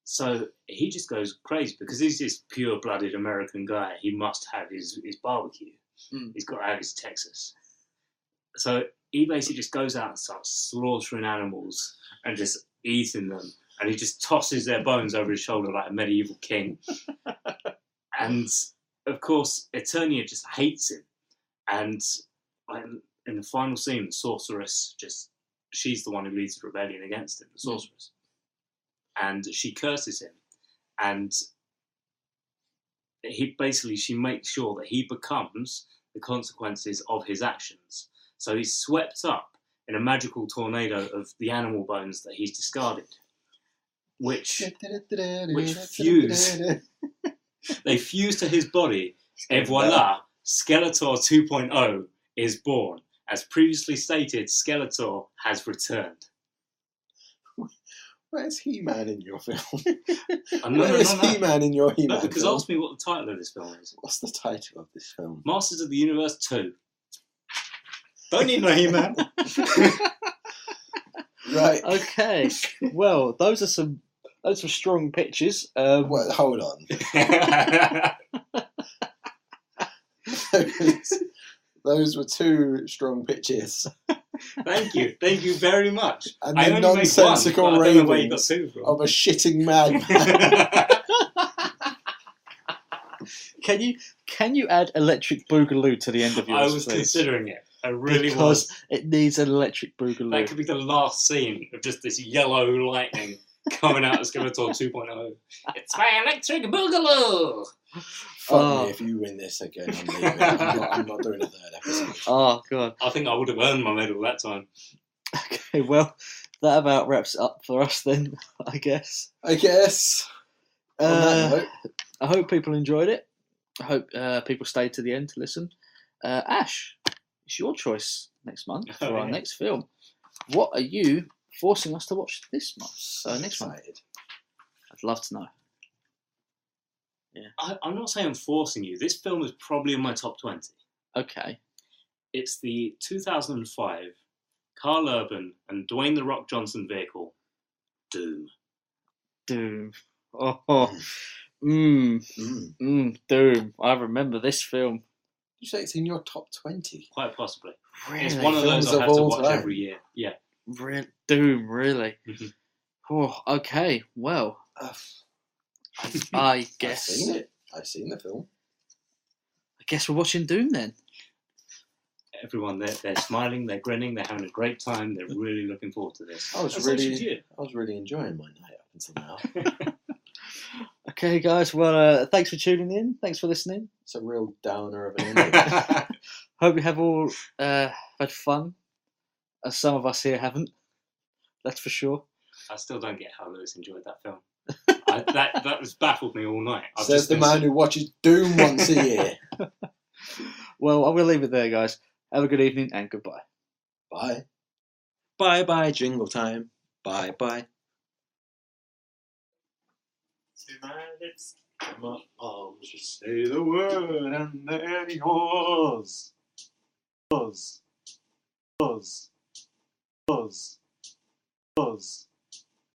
So he just goes crazy because he's this pure-blooded American guy. He must have his barbecue. Mm. He's got to have his Texas. So he basically just goes out and starts slaughtering animals and just eating them. And he just tosses their bones over his shoulder like a medieval king. And, of course, Eternia just hates him. And like, in the final scene, the sorceress she's the one who leads the rebellion against him, the sorceress. And she curses him. And she makes sure that he becomes the consequences of his actions. So he's swept up in a magical tornado of the animal bones that he's discarded, which fuse. They fuse to his body, and voila, Skeletor 2.0 is born. As previously stated, Skeletor has returned. Where's He-Man in your film? No, Where's He-Man in your He-Man No, because film? ask me what the title of this film is. What's the title of this film? Masters of the Universe 2. Don't need no He-Man. Right. Okay. Well, those are strong pitches. Well, hold on. Those were two strong pitches. Thank you very much. And I the only made nonsensical one, but I don't know where you got ravings two from. of a shitting madman. Can you add Electric Boogaloo to the end of yours? I was please? considering it. I really because was. it needs an Electric Boogaloo. That could be the last scene of just this yellow lightning coming out of Skeletor 2.0. It's my electric boogaloo! Fuck me if you win this again. I'm leaving. I'm not doing a third episode. Oh god. I think I would have earned my medal that time. Okay, well, that about wraps it up for us then, I guess. I guess. On that note, I hope people enjoyed it. I hope people stayed to the end to listen. Ash, it's your choice next month for our yeah. next film. What are you forcing us to watch this month? Next month. excited. I'd love to know. I'm not saying I'm forcing you. This film is probably in my top 20. Okay. It's the 2005 Carl Urban and Dwayne "The Rock" Johnson vehicle, Doom. Doom. Doom. I remember this film. You say it's in your top 20? Quite possibly. Really? It's one of those Films I of have to all watch time. every year. Yeah. Doom, really? Mhm. Oh, okay, well, I guess. I've seen it. I've seen the film. I guess we're watching Doom then. Everyone, they're smiling, they're grinning, they're having a great time. They're really looking forward to this. I was And so should really, you. I was really enjoying my night up until now. Okay, guys. Well, thanks for tuning in. Thanks for listening. It's a real downer of an ending. Hope you have all had fun, as some of us here haven't. That's for sure. I still don't get how Lewis enjoyed that film. That was baffled me all night. I've Says just the been man who watches Doom once a year. Well, I'm going to leave it there, guys. Have a good evening and goodbye. Bye. Bye bye, jingle time. Bye bye. To my lips. To my arms, just say the word and there he was. Buzz. Buzz. Buzz. Buzz.